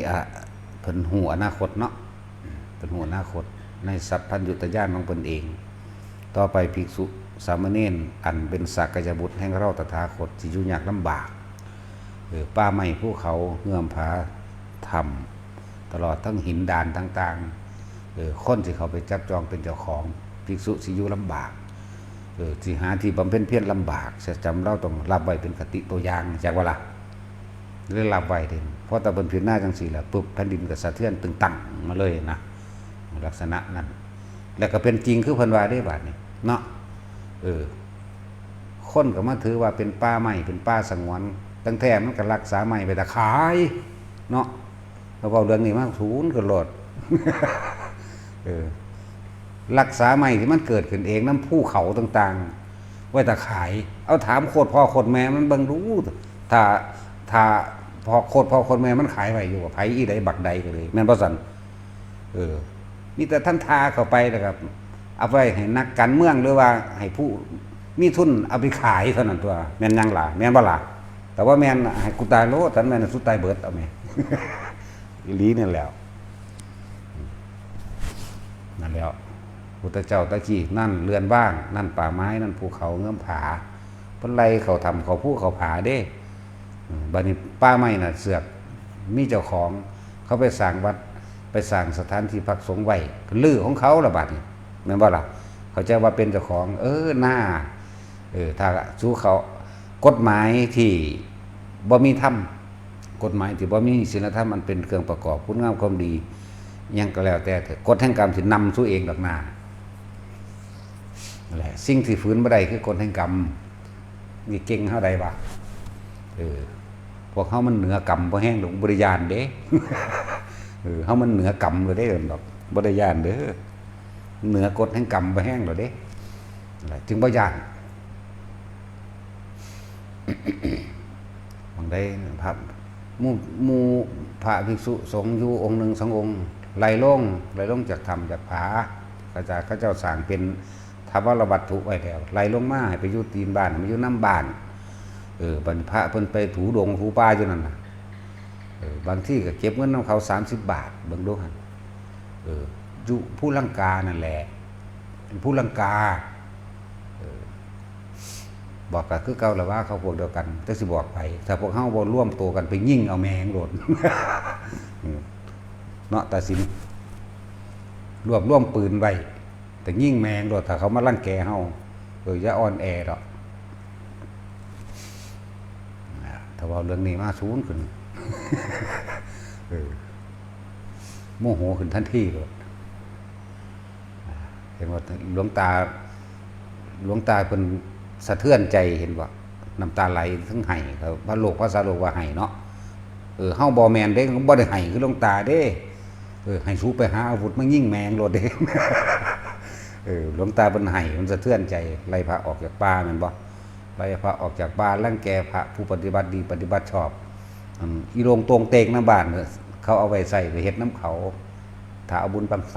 เพิ่นหูอนาคตเนาะเพิ่นหูอนาคตในสัพพัญญุตญาณของเพิ่นเองต่อไปภิกษุสามเณรอันเป็นสักยบุตรแห่งเราตถาคตสิอยู่ยากลำบากป่าไม้ภูเขาเงื่อมผาธรรมตลอดทั้งหินดานต่างๆคนที่เขาไปจับจองเป็นเจ้าของภิกษุสิอยู่ลำบากสิหาที่บำเพ็ญเพียรลำบากจะจำเราต้องรับไว้เป็นคติตัวอย่างจากว่าล่ะ ได้รับไว้เด่นเพราะตะบนผิวหน้าจังสี่แหละปุ๊บแผ่นดินก็สะเทือนตึงตังมาเลยนะลักษณะนั้นแล้วก็เป็นจริงคือเพิ่นว่าได้บาดนี้เนาะคนก็มาถือว่าเป็นป่าไม้เป็นป่าสงวนตั้งแต่มันก็รักษาไม้ไปแต่ขายเนาะแล้วก็เรื่องนี้มาศูนย์ก็โลด รักษาไม้ที่มันเกิดขึ้นเองน้ำภูเขาต่างๆไว้แต่ขายเอาถามโคตรพ่อโคตรแม่มันเบิ่งรู้ถ้าพอโคตรพ่อโคตรแม่มันขายไว้อยู่ว่าไผอีใดบักใดก็เลยแม่นบ่ซั่นมีแต่ท่านทาเข้าไปนะครับเอาไว้ให้นักการเมืองหรือว่าให้ผู้มีทุนเอาไปขายเท่านั้นตัวแม่นยังล่ะแม่นบ่ล่ะแต่ว่าแม่นให้กูตายโลดท่านแม่นสุดตายเบิดเอาแม่ อีหลีนั่นแล้วนั่นแล้วพุทธเจ้าตะกี้นั่นเรือนบ้างนั่นป่าไม้นั่นภูเขาเงื้อมผาเพิ่นไล่เขาทำเขาภูเขาผาเด้บัดนี้ป่าไม้น่ะเสือกมีเจ้าของเขาไปสร้างวัดไปสร้างสถานที่พักสงฆ์ไว้ลื้อของเขาละบัดนี้แม่นบ่ล่ะเขาจะว่าเป็นเจ้าของหน้าถ้าสู้เขากฎหมายที่บ่มีธรรมกฎหมายที่บ่มีศีลธรรมมันเป็นเครื่องประกอบคุณงามความดียังก็แล้วแต่กฎแห่งกรรมสินำสู้เองดอกหน้านั่นแหละสิ่งที่ฝืนบ่ได้คือกฎแห่งกรรมนี่เก่งเฮาใดบ่พวกเฮามันเหนือกรรมบ่แห้งดอกบ่ได้ย่านเด้เฮามันเหนือกรรมเลยเด้ดอกบ่ได้ย่านเด้อเหนือกฎแห่งกรรมบ่แห้งดอกเด้จึงบ่ย่านบางได้พระหมู่พระภิกษุสงฆ์อยู่องค์หนึ่งสององค์ไล่ลงจากธรรมจากผาเขาเจ้าสร้างเป็นทวารวัตถุไว้แล้วไล่ลงมาให้ไปอยู่ตีนบ้านมาอยู่น้ำบ้านบรรพระเพิ่นไปถูดงถูป่าอยู่นั่นน่ะบางที่ก็เก็บเงินของเขา30 บาทเบิ่งดูหั่นอยู่ผู้ลังกานั่นแหละเป็นผู้ลังกาบอกก็คือเก่าแล้วว่าเขาพวกเดียวกันแต่สิบอกไปถ้าพวกเฮาบ่ร่วมตัวกันไปยิงเอาแมงโดด เนาะตัดสินรวมปืนไว้แต่ยิงแมงโดดถ้าเขามารังแกเฮาอย่าอ่อนแอดอกถ้าว่าเรื่องนี้มาสูญขึ้น โมโหขึ้นทันทีเลยเห็นว่าหลวงตาเป็นสะเทือนใจเห็นว่าน้ำตาไหลทั้งไห้ครับพระโลกพระสาโลกว่าไห้เนาะเฮาบ่แมนเด้บ่ได้ไห้คือหลวงตาเด้ให้สู้ไปหาอาวุธมายิงแมงโลดเด้ หลวงตาเป็นไห้มันสะเทือนใจไล่พระออกจากป่าแม่นบ่ไล่พระออกจากป่ารังแกพระผู้ปฏิบัติดีปฏิบัติชอบอีโรงตรงเตงน้ำบ้านเขาเอาไว้ใส่ไปเฮ็ดน้ำเขาถ้าเอาบุญบังไฟ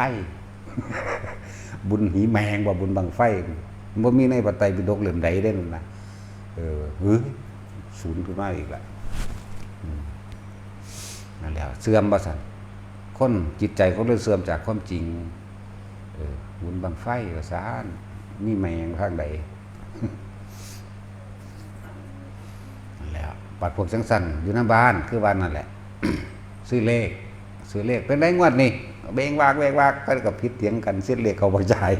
บุญหีแมงว่าบุญบังไฟมันบ่มีในพระไตรปิฎกเล่มใดเด้นั่นน่ะศูนย์ขึ้นมาอีกแล้วนั่นแหละเสื่อมบ่ซั่นคนจิตใจเขาเลยเสื่อมจากความจริงบุญบังไฟว่าซ่านมีแมงทางใด นั่นแหละปัดพวกจังซั่นอยู่หน้าบ้านคือวันนั่นแหละ ซื้อเลขเป็นไรงวดนี่เบงวากก็กับผิดเถียงกันเส้นเลขเขาบ่จ่าย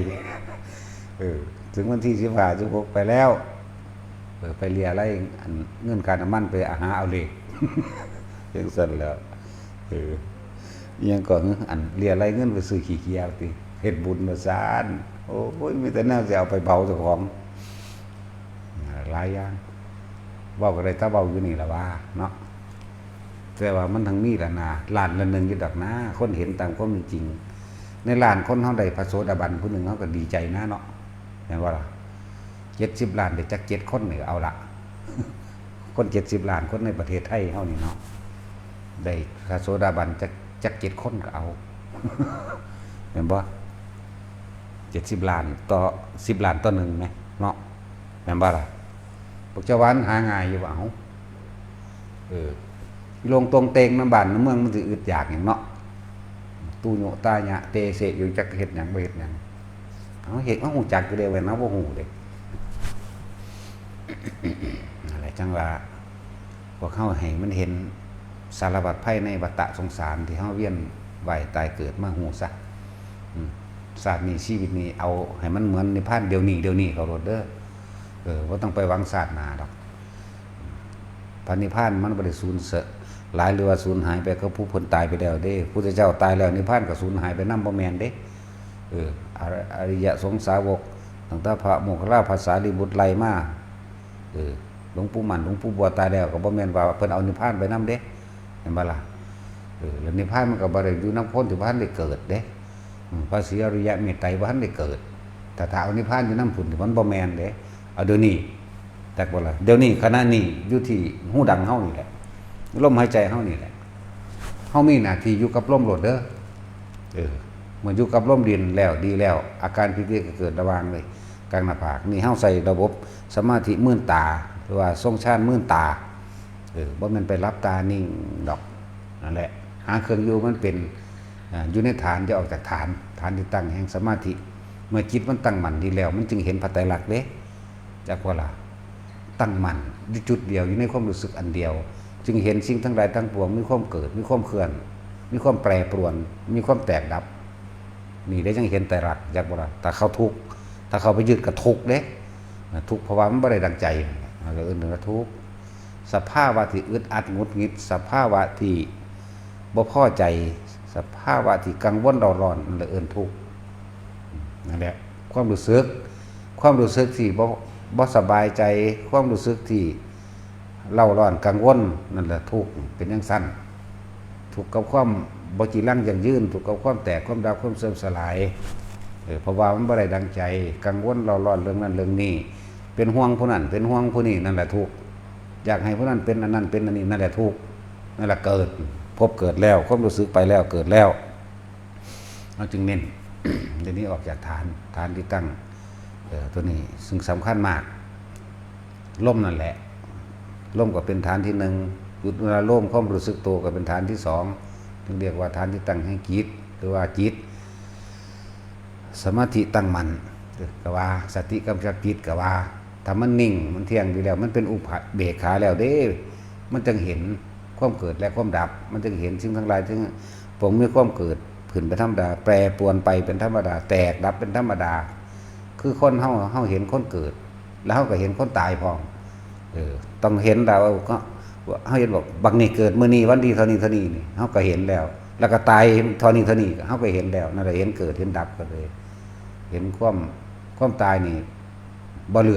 ถึงวันที่15-16ไปแล้วไปเรียอะไรเงื่อนการน้ำมันไปหาเอาเลข ยังสั่นแล้วยังก่อนเรียอะไรเงินไปซื้อขี้เกียจติเฮ็ดบุญมาซานโอ้ยมีแต่แนวสิเอาไปเผาเจ้าของหลายอย่างเว้าก็ได้ถ้าเว้าอยู่นี่ล่ะว่าเนาะแต่ว่ามันทั้งนี้ล่ะนะล้านละนึงอยู่ดอกนะคนเห็นตามความจริงในล้านคนเฮาได้พระโสดาบันผู้หนึงเฮาก็ดีใจนะเนาะแม่นบ่ล่ะ70 ล้านได้จัก7คนนี่เอาล่ะ คน70 ล้านคนในประเทศไทยเฮานี่เนาะได้พระโสดาบันจัก7 คนก็เอา เห็นบ่70 ล้านต่อ10 ล้านต่อ1แม่เนาะแม่นบ่ล่ะพวกเจ้าวันหาง่ายอยู่บ่เอาลงตรงเตงน้ำบ้านน้ำเมืองมันสิอึดอยากหยังเนาะตู้โยตาหยะเตเสอยู่จักเฮ็ดหยังบ่เฮ็ดหยังเอาเฮ็ดเอาฮู้จักอยู่เด้ไว้นะบ่ฮู้เด้ อะไรจังว่าพวกเฮาให้มันเห็นสารพัดภัยในวัฏฏะสงสารที่เฮาเวียนว่ายตายเกิดมาฮู้ซะศาสตร์นี้ชีวิตนี้เอาให้มันเหมือนนิพพานเดี๋ยวนี้เขาโลดเด้อบ่ต้องไปหวังศาสตร์หน้าดอกพระนิพพานมันบ่ได้สูญ หลายหรือว่าสูญหายไปก็ผู้เพิ่นตายไปแล้วเด้พุทธเจ้าตายแล้วนิพพานก็สูญหายไปนำบ่แม่นเด้อริยสงสาวกตั้งแต่พระโมคคัลลาภาษาลิบุตรไล่มาหลวงปู่มั่นหลวงปู่บัวตายแล้วก็บ่แม่นว่าเพิ่นเอานิพพานไปนำเด้เห็นบ่ล่ะแล้วนิพพานมันก็บ่ได้อยู่นำคนที่บ่ทันได้เกิดเด้พระศรีอริยเมตไตรบ่ทันได้เกิดแต่ถ้าเอานิพพานอยู่นำพุ่นมันบ่แม่นเด้เอาเดี๋ยวนี้จักบ่ล่ะเดี๋ยวนี้ขณะนี้อยู่ที่หูดังเฮานี่แหละลมหายใจเฮานี่แหละเฮามีหน้าที่อยู่กับลมโลดเด้อเมื่ออยู่กับลมดินแล้วดีแล้วอาการพิเศษก็เกิดระวางเลยกลางหน้าผากนี่เฮาใส่ระบบสมาธิมื่นตาหรือว่าทรงฌานมื่นตาบ่แม่นไปรับตานิ่งดอกนั่นแหละหาเครื่องอยู่มันเป็นอยู่ในฐานจะออกจากฐานที่ตั้งแห่งสมาธิเมื่อจิตมันตั้งมั่นดีแล้วมันจึงเห็นพระไตรลักษณ์เด้จักว่าล่ะตั้งมั่นที่จุดเดียวอยู่ในความรู้สึกอันเดียวจึงเห็นสิ่งทั้งหลายทั้งปวงมีความเกิดมีความเคลื่อนมีความแปรปรวนมีความแตกดับนี่ได้จังเห็นไตรลักษณ์จักว่าล่ะถ้าเขาทุกข์ถ้าเขาไปยึดกับทุกข์เด้ทุกข์เพราะว่ามันบ่ได้ดังใจแล้วอื่นก็ทุกข์สภาวะที่อึดอัดหงุดหงิดสภาวะที่บ่พอใจสภาวะที่กังวลร้อนนั่นแหละเอิ้นทุกข์นั่นแหละความรู้สึกที่บ่สบายใจความรู้สึกที่เล่าร้อนกังวลนั่นแหละทุกข์เป็นจังซั่นทุกข์กับความบ่จีรังยั่งยืนทุกข์กับความแตกความดับความเสื่อมสลายเพราะว่ามันบ่ได้ดังใจกังวลเล่าร้อนเรื่องนั้นเรื่องนี้เป็นห่วงผู้นั้นเป็นห่วงผู้นี้นั่นแหละทุกข์อยากให้ผู้นั้นเป็นอันนั้นเป็นอันนี้นั่นแหละทุกข์นั่นแหละเกิดพบเกิดแล้วความรู้สึกไปแล้วเกิดแล้วเราจึงเน้น เดี๋ยวนี้ออกจากฐานที่ตั้งตัวนี้ซึ่งสำคัญมากล่มนั่นแหละล่มก็เป็นฐานที่หนึ่งหยุดเวลาล่มความรู้สึกตัวก็เป็นฐานที่สองถึงเรียกว่าฐานที่ตั้งให้จิตหรือว่าจิตสมาธิตั้งมั่นก็ว่าสติกำจัดจิตก็ว่าถ้ามันนิ่งมันเที่ยงอยู่แล้วมันเป็นอุปเบกขาแล้วเด้มันจึงเห็นความเกิดและความดับมันจึงเห็นสิ่งทั้งหลายทั้งปวงมีความเกิดขึ้นเป็นธรรมดาแปรปรวนไปเป็นธรรมดาแตกดับเป็นธรรมดาคือคนเฮาเห็นคนเกิดแล้วเฮาก็เห็นคนตายพร้อมต้องเห็นเราก็เฮาเห็นบอกบักนี่เกิดมื้อนี้วันดีเท่านี้เท่านี้นี่เฮาก็เห็นแล้วแล้วก็ตายเท่านี้เท่านี้เฮาก็เห็นแล้วนั่นแหละเห็นเกิดเห็นดับก็เลยเห็นความตายนี่บ่ได้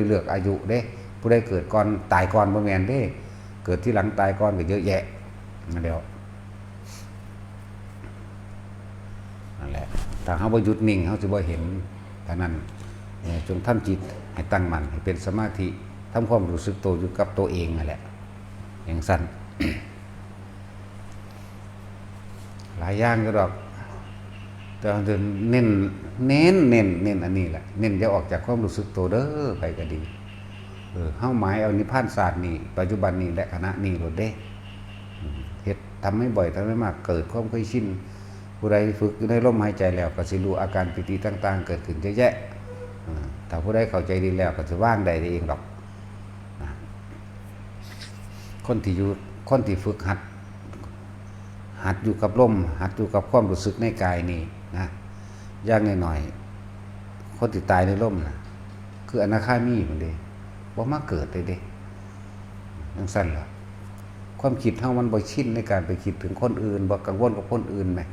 เลือกอายุเด้ผู้ใดเกิดก่อนตายก่อนบ่แม่นเด้เกิดที่หลังตายก่อนก็เยอะแยะนั่นแหละถ้าเฮาบ่หยุดนิ่งเฮาสิบ่เห็นเท่านั้นจงทำจิตให้ตั้งมั่นให้เป็นสมาธิทำความรู้สึกตัวอยู่กับตัวเองนั่นแหละอย่างสั้น หลายอย่างก็ดอกแต่เน้นอันนี้แหละเน้นจะออกจากความรู้สึกตัวเด้อไปก็ดีเฮาหมายเอานิพพานศาสตร์นี่ปัจจุบันนี้และคณะนี้โลดเด้เฮ็ดทำให้บ่อยทำให้มากเกิดความเคยชินผู้ใดฝึกอยู่ในลมหายใจแล้วก็สิรู้อาการปิติต่างๆเกิดขึ้นเยอะแยะถ้าผู้ใดเข้าใจดีแล้วก็จะว่างได้เองหรอกคนที่ฝึกหัดอยู่กับลมหัดอยู่กับความรู้สึกในกายนี่นะยากหน่อยๆคนที่ตายในลมนะคืออนาคามีมันเด้บ่มาเกิดเลยเด้จังซั่นล่ะความคิดเฮามันบ่ชินในการไปคิดถึงคนอื่นบ่กังวลกับคนอื่นมั้ย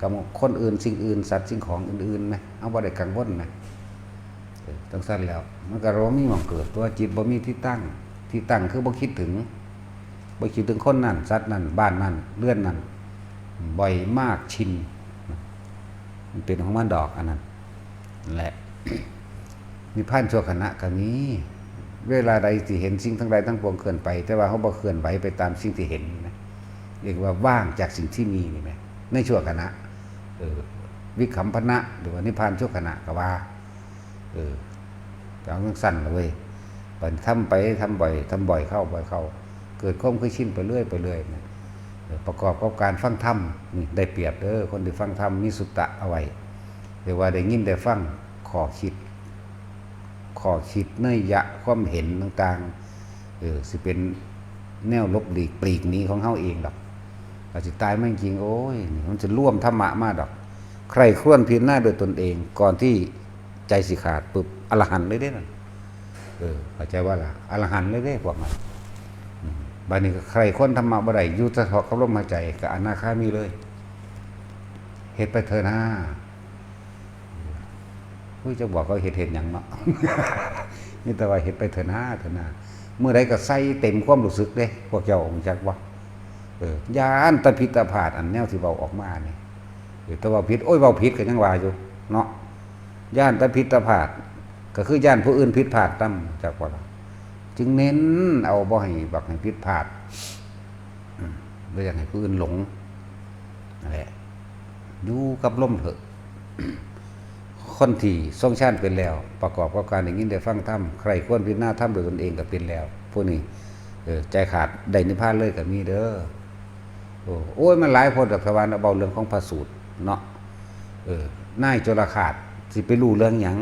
กับคนอื่นสิ่งอื่นสัตว์สิ่งของอื่นๆมั้ยเฮาบ่ได้กังวลมั้ยจังซั่นแล้วมันก็บ่มีหม้องเกิดตัวจิตบ่มีที่ตั้งคือบ่คิดถึงคนนั้นสัตว์นั้นบ้านนั้นเรือนนั้นบ่อยมากชินมันเป็นของมันดอกอันนั้นแหละนิพพานชั่วขณะก็มีเวลาใดที่เห็นสิ่งทั้งหลายทั้งปวงเคลื่อนไปแต่ว่าเฮาบ่เคลื่อนไหวไปตามสิ่งที่เห็นนะเรียกว่าว่างจากสิ่งที่มีนี่แหมในชั่วขณะวิคัมพนะหรือว่านิพพานชั่วขณะก็ว่าแต่เอาสั้นเลยปันทำบ่อยเข้าเกิดความเคยชินไปเรื่อยนะประกอบกับการฟังธรรมนี่ได้เปรียบคนที่ฟังธรรมมีสุตตะเอาไว้เรียกว่าได้ยินได้ฟังข้อคิดเนยยะความเห็นต่างๆสิเป็นแนวลบหลีกปลีกหนีของเฮาเองดอกก็สิตายไม่จริงโอ้ยมันจะร่วมธรรมะมาดอกใครควรพิจารณาโดยตนเองก่อนที่ใจสิขาดปึ๊บอรหันต์เลยเด้นั่นเข้าใจว่าล่ะอรหันต์เลยเด้พวกมัน บัดนี้ก็ใครคนธรรมะบ่ได้อยู่เฉพาะกับลมหายใจก็อนาคามีเลยเฮ็ดไปเถอะนะผู้จะบอกเขาเฮ็ดหยังเนาะ นี่แต่ว่าเฮ็ดไปเถอะนะเมื่อใดก็ใส่เต็มความรู้สึกเด้พวกเจ้าองค์จักว่าย่านตะพิตะผาดอันแนวที่เว้าออกมานี่แต่ว่าผิดโอ้ยเว้าผิดก็ยังว่าอยู่เนาะย่านตะพิตะผาดก็คือย่านผู้อื่นผิดพลาดนํจักว่าจึงเน้นเอาบ่ให้บักให้ผิดพลาดบ่อยากให้ผู้อื่นหลงนั่นแหละอยู่กับลมเถอะคนที่ทรงชาติเป็นแล้วประกอบกับการได้ยินได้ฟังธรรมใครควรพิจารณาธรรมโดยตนเองก็เป็นแล้วพวกนี้ใจขาดได้นิพพานเลยก็มีเด้อโอ้ยมันหลายคนกับพระวานเบาเรื่องของพระสูตรเนาะนายโจรขาดสิไปรู้เรื่องหยัง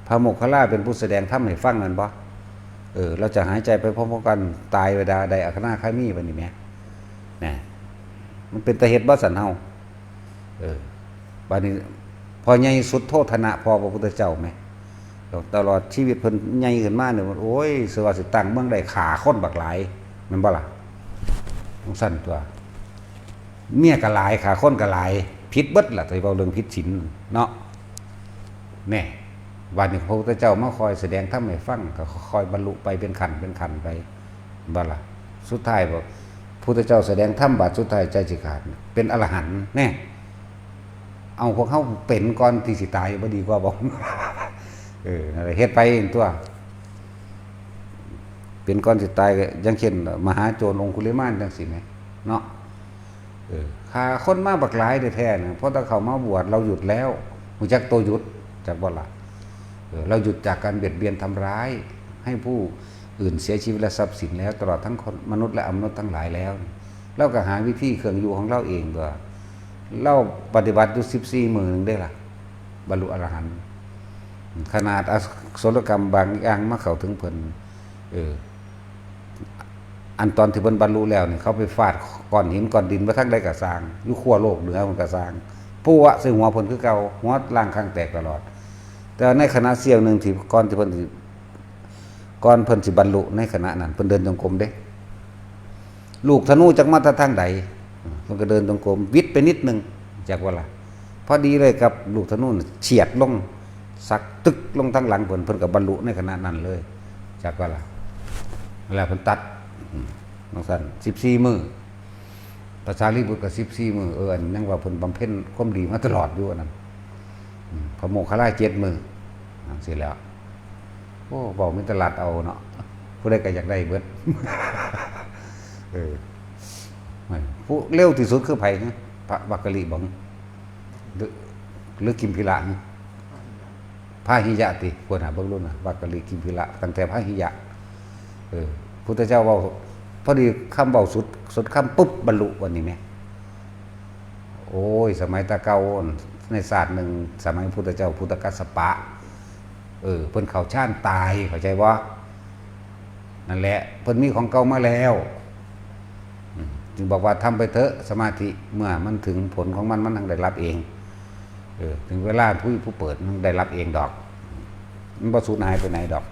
พระโมคคัลลาเป็นผู้แสดงธรรมให้ฟังนั่นบ่เราจะหายใจไปพร้อมๆกันตายเวลาใดอัคนาคามีบัดนี้แหมนะมันเป็นตะเฮ็ดบ่สันเฮาบัดนี้พอใหญ่สุดโทษนะพอพระพุทธเจ้าไหมตลอดชีวิตเพิ่นใหญ่ขึ้นมาเนี่ยโอ้ยสิว่าสิตั้งเมืองได้ขาคนบักหลายแม่นบ่ล่ะต้องสั่นตัวเมียก็หลายขาคนก็หลายผิดเบิดล่ะแต่เว้าเรื่องผิดศีลเนาะแน่วันนี้พระพุทธเจ้ามาคอยแสดงธรรมให้ฟังก็คอยบรรลุไปเป็นขั้นไปบ่ล่ะสุดท้ายบ่พุทธเจ้าแสดงธรรมบาดสุดท้ายใจสิขาดเป็นอรหันต์แน่เอาพวกเขาเป็นก่อนที่สิตายบ่ดีกว่าบ่เฮ็ดไปเองตัวเป็นก่อนสิตายก็อย่างเช่นมหาโจรองคุลิมานจังซี่แหมเนาะฆ่าคนมาบักหลายแท้ๆน่ะเพราะถ้าเขามาบวชเราหยุดแล้วรู้จักตัวหยุดจักบ่ล่ะเราหยุดจากการเบียดเบียนทำร้ายให้ผู้อื่นเสียชีวิตและทรัพย์สินแล้วตลอดทั้งคนมนุษย์และอมนุษย์ทั้งหลายแล้วเราก็หาวิธีเครื่องอยู่ของเราเองก็เราปฏิบัติอยู่14มื้อนึงได้ล่ะบรรลุอรหันต์ขนาดอโศกกรรมบางอย่างมาเข้าถึงเพิ่นอันตอนที่เพิ่นบรรลุแล้วนี่เขาไปฟาดก้อนหินก้อนดินมาทั้งใดก็สร้างอยู่ขั้วโลกเหนือมันก็สร้างปัวซึ่งหัวเพิ่นคือเก่าหัวล่างข้างแตกตลอดแต่ในขณะเสี้ยวนึงที่ก่อนเพิ่นสิบรรลุในขณะนั้นเพิ่นเดินจงกรมเด้ลูกธนูจักมาทางใดมันก็เดินจงกรมวิดไปนิดนึงจากว่าล่ะพอดีเลยกับลูกธนูเฉียดลงสักตึกลงทางหลังเพิ่นก็บรรลุในขณะนั้นเลยจากว่าล่ะแล้วเพิ่นตัดจังซั่น14มื้อพระสารีบุตรก็14มื้ออันยังว่าเพิ่นบำเพ็ญความดีมาตลอดอยู่อันนั้นพระโมคคัลลา7มื้อจังซี่แล้วโอ้เว้ามีตลาดเอาเนาะผู้ใดก็อยากได้เบิดผู้เร็วที่สุดคือไผนะพระวักกะลิบ่หรือกิมพิระนะพาหิยะติควรหาเบิ่งรุ่นน่ะวักกะลิกิมพิระตั้งแต่พาหิยะพุทธเจ้าเว้าพอดีคำเว้าสุดคำปุ๊บบรรลุวันนี้แม่โอ้ยสมัยตะเก่าในศาสตร์หนึ่งสมัยพุทธเจ้าพุทธกัสสปะเพิ่นเข้าฌานตายเข้าใจบ่นั่นแหละเพิ่นมีของเก่ามาแล้วจึงบอกว่าทำไปเถอะสมาธิเมื่อมันถึงผลของมันทั้งได้รับเองถึงเวลาผู้เปิดมันได้รับเองดอกมันบ่สูญหายไปไหนดอก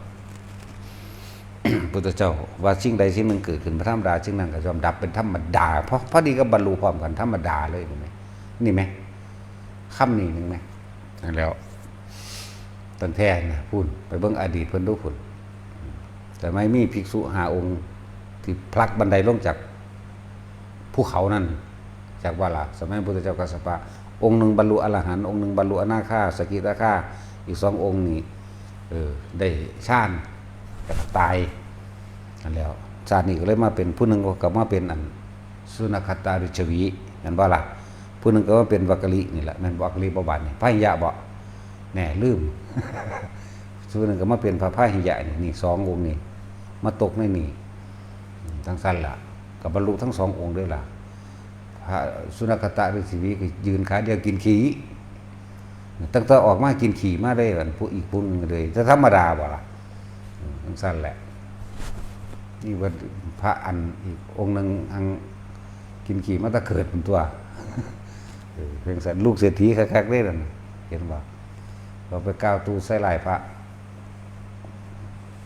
พุทธเจ้าว่าสิ่งใดสิ่งหนึ่งเกิดขึ้นเป็นธรรมดาสิ่งนั้นก็ย่อมดับเป็นธรรมดาเพราะพอดีก็บรรลุพร้อมกันธรรมดาเลยถูกไหมนี่ไหมคำนี้นึงไหมแล้วตั้งแต่นะพูดไปเบิ่งอดีตเพิ่นดูพุ่นแต่ไม่มีภิกษุ5 องค์ที่พลักบันไดลงจากภูเขานั่นจากว่าล่ะสมัยพุทธเจ้ากัสสปะองค์หนึ่งบรรลุอรหันต์องค์หนึ่งบรรลุอนาคาสกิทาคาอีก2 องค์นี่ได้ฌานตายนั่นแล้วชาตินี้ก็เลยมาเป็นผู้หนึ่งก็มาเป็นอันสุนัขตาริชวีนั่นว่าล่ะผู้หนึ่งก็มาเป็นวักกะลินี่แหละนั่นวักกะลิบ่บาดนี่พระหิยะบ่แน่ลืม ผู้หนึ่งก็มาเป็นพระพหิยะนี่2 องค์นี่มาตกในนี่ทั้งสั้นล่ะกับบรรลุทั้ง2 องค์ด้วยล่ะพระสุนัขตาริชวีก็ยืนขาเดียวกินขี้ตั้งแต่ออกมากินขี้มาได้อันผู้อีกผู้นึงเลยจะธรรมดาบ่ล่ะทั้งสั้นแหละนี่ว่าพระอันอีกองค์หนึ่งอังกินขี่มาตะเกิดเป็นตัวเพียงสันลูกเศรษฐีคักๆได้เลยเห็นบ่เราไปก้าวตูใส่ลายพระ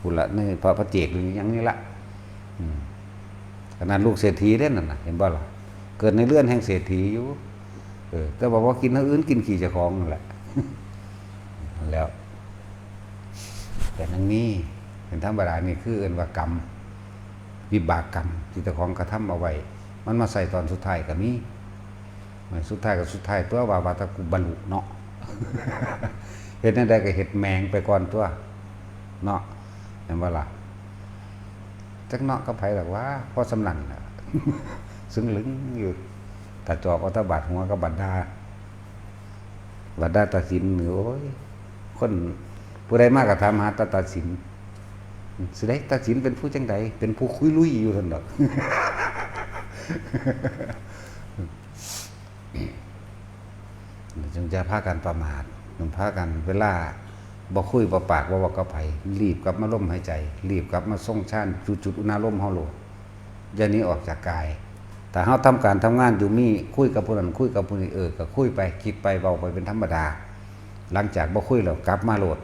บุละนี่พระเจกหรือยังนี่ละ ขนาดลูกเศรษฐีเด้นั่นน่ะเห็นบ่ล่ะเกิดในเรือนแห่งเศรษฐีอยู่แต่บอกว่ากินเท่าอื่นกินขี้เจ้าของนั่นแหละ แล้วแต่นังนี้เป็นธรรมดานี่คือเอิ้นว่ากรรมวิบากกรรมที่เจ้าของกระทำเอาไว้มันมาใส่ตอนสุดท้ายก็มีสุดท้ายก็สุดท้ายตัวว่าถ้ากูบรรลุเนาะ เฮ็ดจังได๋ก็เฮ็ดแมงไปก่อนตัวเนาะเห็นบ่ล่ะจักเนาะก็ไผล่ะว่าพอสำนักน่ะ ซึ่งลึงอยู่ถ้าจอกเอาตะบาดหัวก็บัดดาตัดสินนี่โอ้ยคนผู้ใดมาก็ถามหาตัดสินสิได้ตัดสินเป็นผู้จังใดเป็นผู้คุยลุยอยู่ซั่นดอก จึงจะพากันประมาทมันพากันเวลาบ่คุยบ่ปากบ่เว้ากับไผรีบกลับมาลมหายใจรีบกลับมาทรงฌานจุดอุณาลมเฮาโลดอย่าหนีออกจากกายแต่เฮาทำการทำงานอยู่มีคุยกับผู้นั้นคุยกับผู้นี้ก็คุยไปคิดไปเว้าไปเป็นธรรมดาหลังจากบ่คุยแล้วกลับมาโลด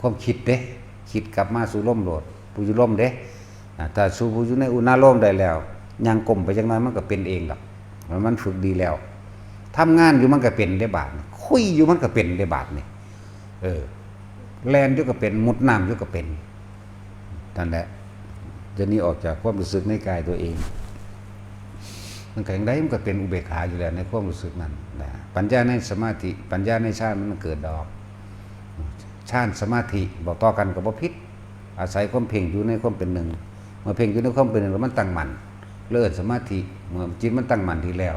ความคิดเด้คิดกลับมาสู่ลมโลดผู้อยู่ลมเด้ถ้าสู่ผู้อยู่ในอุณาลมได้แล้วยังกลมไปจังนั้นมันก็เป็นเองดอกมันฝึกดีแล้วทำงานอยู่มันก็เป็นได้บาดคุยอยู่มันก็เป็นได้บาดนี่แลนอยู่ก็เป็นมุดน้ำอยู่ก็เป็นนั่นแหละจะนี้ออกจากความรู้สึกในกายตัวเองมันก็อย่างใดมันก็เป็นอุเบกขาอยู่แล้วในความรู้สึกนั้นนะปัญญาในสมาธิปัญญาในฌานมันเกิดดอกฌานสมาธิบอกต่อกันกับบ่ผิดอาศัยความเพ่งอยู่ในความเป็นหนึ่งเมื่อเพ่งอยู่ในความเป็นหนึ่งแล้วมันตั้งมั่นเลิศสมาธิเมื่อจิตมันตั้งมั่นทีแล้ว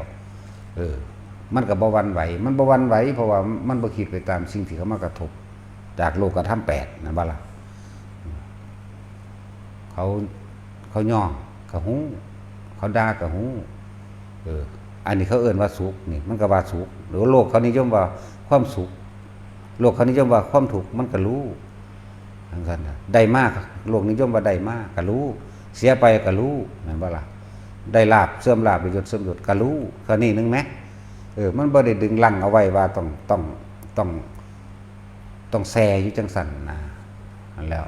มันก็บ่หวั่นไหวมันบ่หวั่นไหวเพราะว่ามันบ่คิดไปตามสิ่งที่เขามากระทบจากโลกธรรม8นั่นบ่ล่ะเขาย่อก็ฮู้เขาด่าก็ฮู้อันนี้เขาเอิ้นว่าสุขนี่มันก็ว่าสุขหรือโลกเขานิยมว่าความสุขโลกเขานิยมว่าความทุกข์มันก็รู้จังซั่นน่ะได้มากโลกนิยมว่าได้มากก็รู้เสียไปก็รู้แม่นบ่ล่ะได้ลาภเสื่อมลาภประโยชน์เสื่อมยศก็รู้ก็นี่นึงแหมมันบ่ได้ดึงลังเอาไว้ว่าต้องแซ่อยู่จังซั่นนะนั่นแล้ว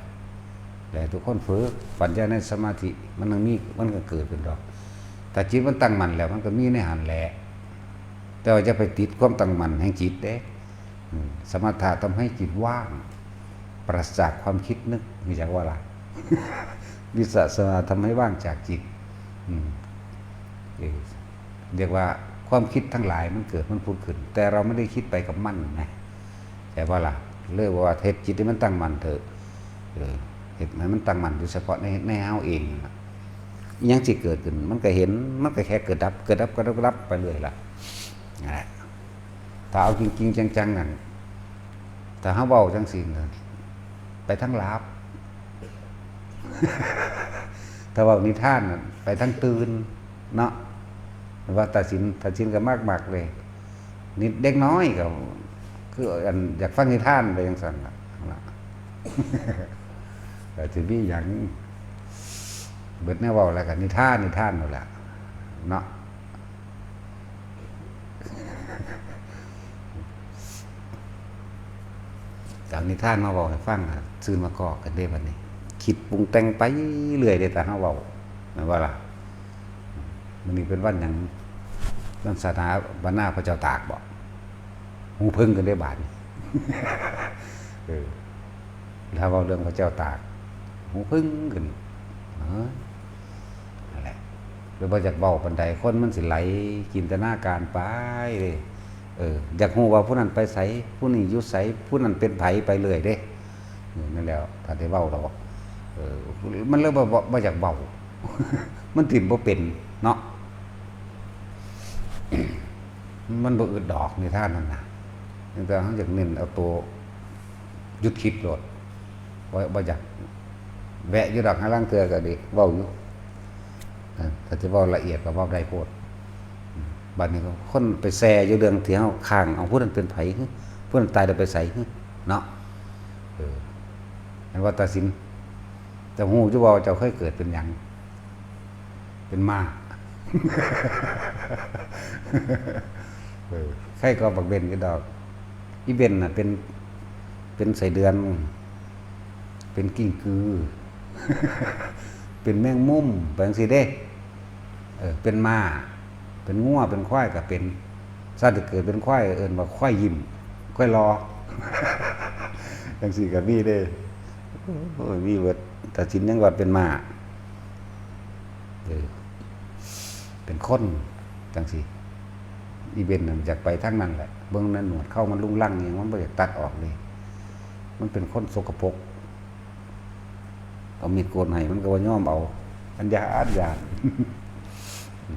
แต่ทุกคนฝึกปัญญาในสมาธิมันยังมีมันก็เกิดเป็นดอกแต่จิตมันตั้งมั่นแล้วมันก็มีในหันแหละแต่ว่าจะไปติดความตั้งมั่นแห่งจิตเด้สมถะทำให้จิตว่างปราศจากความคิดนึกมีจักว่าล่ะ วิปัสสนาทำให้ว่างจากจิตเรียกว่าความคิดทั้งหลายมันเกิดมันพูดขึ้นแต่เราไม่ได้คิดไปกับมันนะแต่ว่าล่ะเรียกว่าเทศจิตที่มันตั้งมั่นเถอะเห็นมันตั้งมั่นอยู่เฉพาะในเฮาเองยังสิเกิดขึ้นมันก็เห็นมันก็แค่เกิดดับไปเรื่อยล่ะถ้าเอาจริงๆจังๆนั่นถ้าเฮาเว้าจังซี่ไปทั้งลาบ ถ้าเว้านิทานนั่นไปทั้งตื่นเนาะว่าตัดสินก็มากๆเลยนิดเด็กน้อยก็คืออันอยากฟังนิทานไปจังซั่นล่ะ แต่สิมีหยังเบิดแนวเว้าแล้วก็นิทานนั่นแหละเนาะ จากนิทานมาเว้าให้ฟังซื่นมาก่อกันได้บัดนี้คิดปรุงแต่งไปเรื่อยได้แต่เฮาเว้าแม่นว่าล่ะมื้อนี้เป็นวันหยังวันศาสนาวันหน้าพระเจ้าตากบ่หูพึ่งกันได้บาดนี้ ถ้าเว้าเรื่องพระเจ้าตากหูพึ่งขึ้นนั่นแหละหรือว่าอยากเว้าปานใดคนมันสิไหลจินตนาการไปเลยอยากฮู้ว่าผู้นั้นไปไสผู้นี้อยู่ไสผู้นั้นเป็นไผไปเรื่อยเด้นั่นแล้วถ้าได้เว้าดอกมันเลยบ่อยากเว้า มันติ่มบ่เป็นเนาะ มันบ่อึดดอกในท่านนั่นน่ะแต่เฮาอยากเน้นเอาตัวหยุดคิดโลดบ่อยากแวะอยู่ดอกหาลางเทื่อก็ดีเว้าอยู่ถ้าจะเว้าละเอียดก็เว้าได้โพดบัดนี้ก็คนไปแซ่อยู่เรื่องที่เฮาข้างเอาผู้นั้นเป็นไผผู้นั้นตายแล้วไปไสเนาะอันว่าตัดสินแต่ฮู้อยู่ว่าเจ้าเคยเกิดเป็นหยังเป็นม้า ใครก็บักเบนก็ดอกอีเบนน่ะเป็นไส้เดือนเป็นกิ้งกือ ต เป็นแมงมุมเป็นจังซี่เด้เป็นม้าเป็นงัวเป็นควายก็เป็นสัตว์ที่เกิดเป็นควายเอิ้นว่าควายยิ้มควายรอ จังซี่ก็มีเด้โอ้ยมีเบิดตัดสินยังว่าเป็นม้าเป็นคนจังซี่อีเวนต์มันอยากไปทั้งนั้นแหละเบิ่งนั้นหนวดเข้ามันลุงลังนี่มันบ่อยากตัดออกเลยมันเป็นคนสกปรกเอามีดโกนให้มันก็บ่ยอมเอาอันยาอาดยาน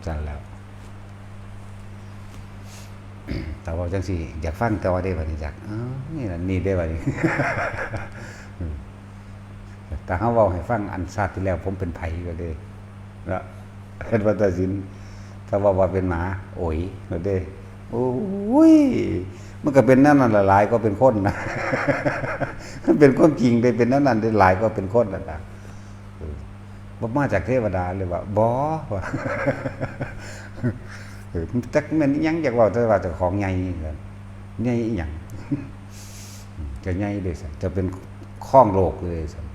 จันแล้ว แต่ว่าจังซี่อยากฟังต่อได้บัดนี้จักนี่ล่ะนี่ได้บัดนี้ แต่เฮาเว้าให้ฟังอันชาติที่แล้วผมเป็นไผก็เด้เนาะเฮ็ดว่าตัดสินถ้าว่าเป็นหมาโอยก็เด้โอ้ยมันก็เป็นนั่นนั่นหลายก็เป็นคนนะ มันเป็นความจริงได้เป็นนั่นนั่นได้หลายก็เป็นคนนั่นน่ะบ่มาจากเทวดาเลยว่าบ่ว่า จักแม่นยังอยากเว้าแต่ว่าเจ้าของใหญ่กันใหญ่อีหยังจะใหญ่เด้ซั่นจะเป็นครองโลกเลยซั่น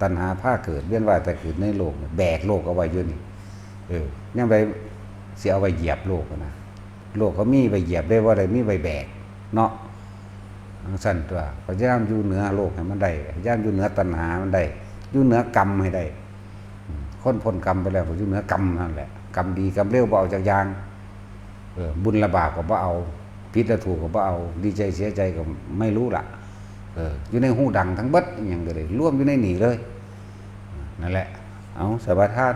ตัณหาพาเกิดเวียนว่ายแต่เกิดในโลกแบกโลกเอาไว้อยู่นี่ยังไปสิเอาไว้เหยียบโลกนะโลกเขามีไว้เหยียบได้ว่าได้มีไว้แบกเนาะสั่นตัวพยายามอยู่เหนือโลกให้มันได้พยายามอยู่เหนือตัณหามันได้อยู่เหนือกรรมให้ได้คนพ้นกรรมไปแล้วก็อยู่เหนือกรรมนั่นแหละกรรมดีกรรมเลวบ่เอาจากยางบุญละบาปก็บ่เอาผิดละถูกก็บ่เอาดีใจเสียใจก็ไม่รู้ล่ะอยู่ในหูดังทั้งเบิดอหยังก็ได้รวมอยู่ในนี่เลยนั่นแหละเอาสบายทาน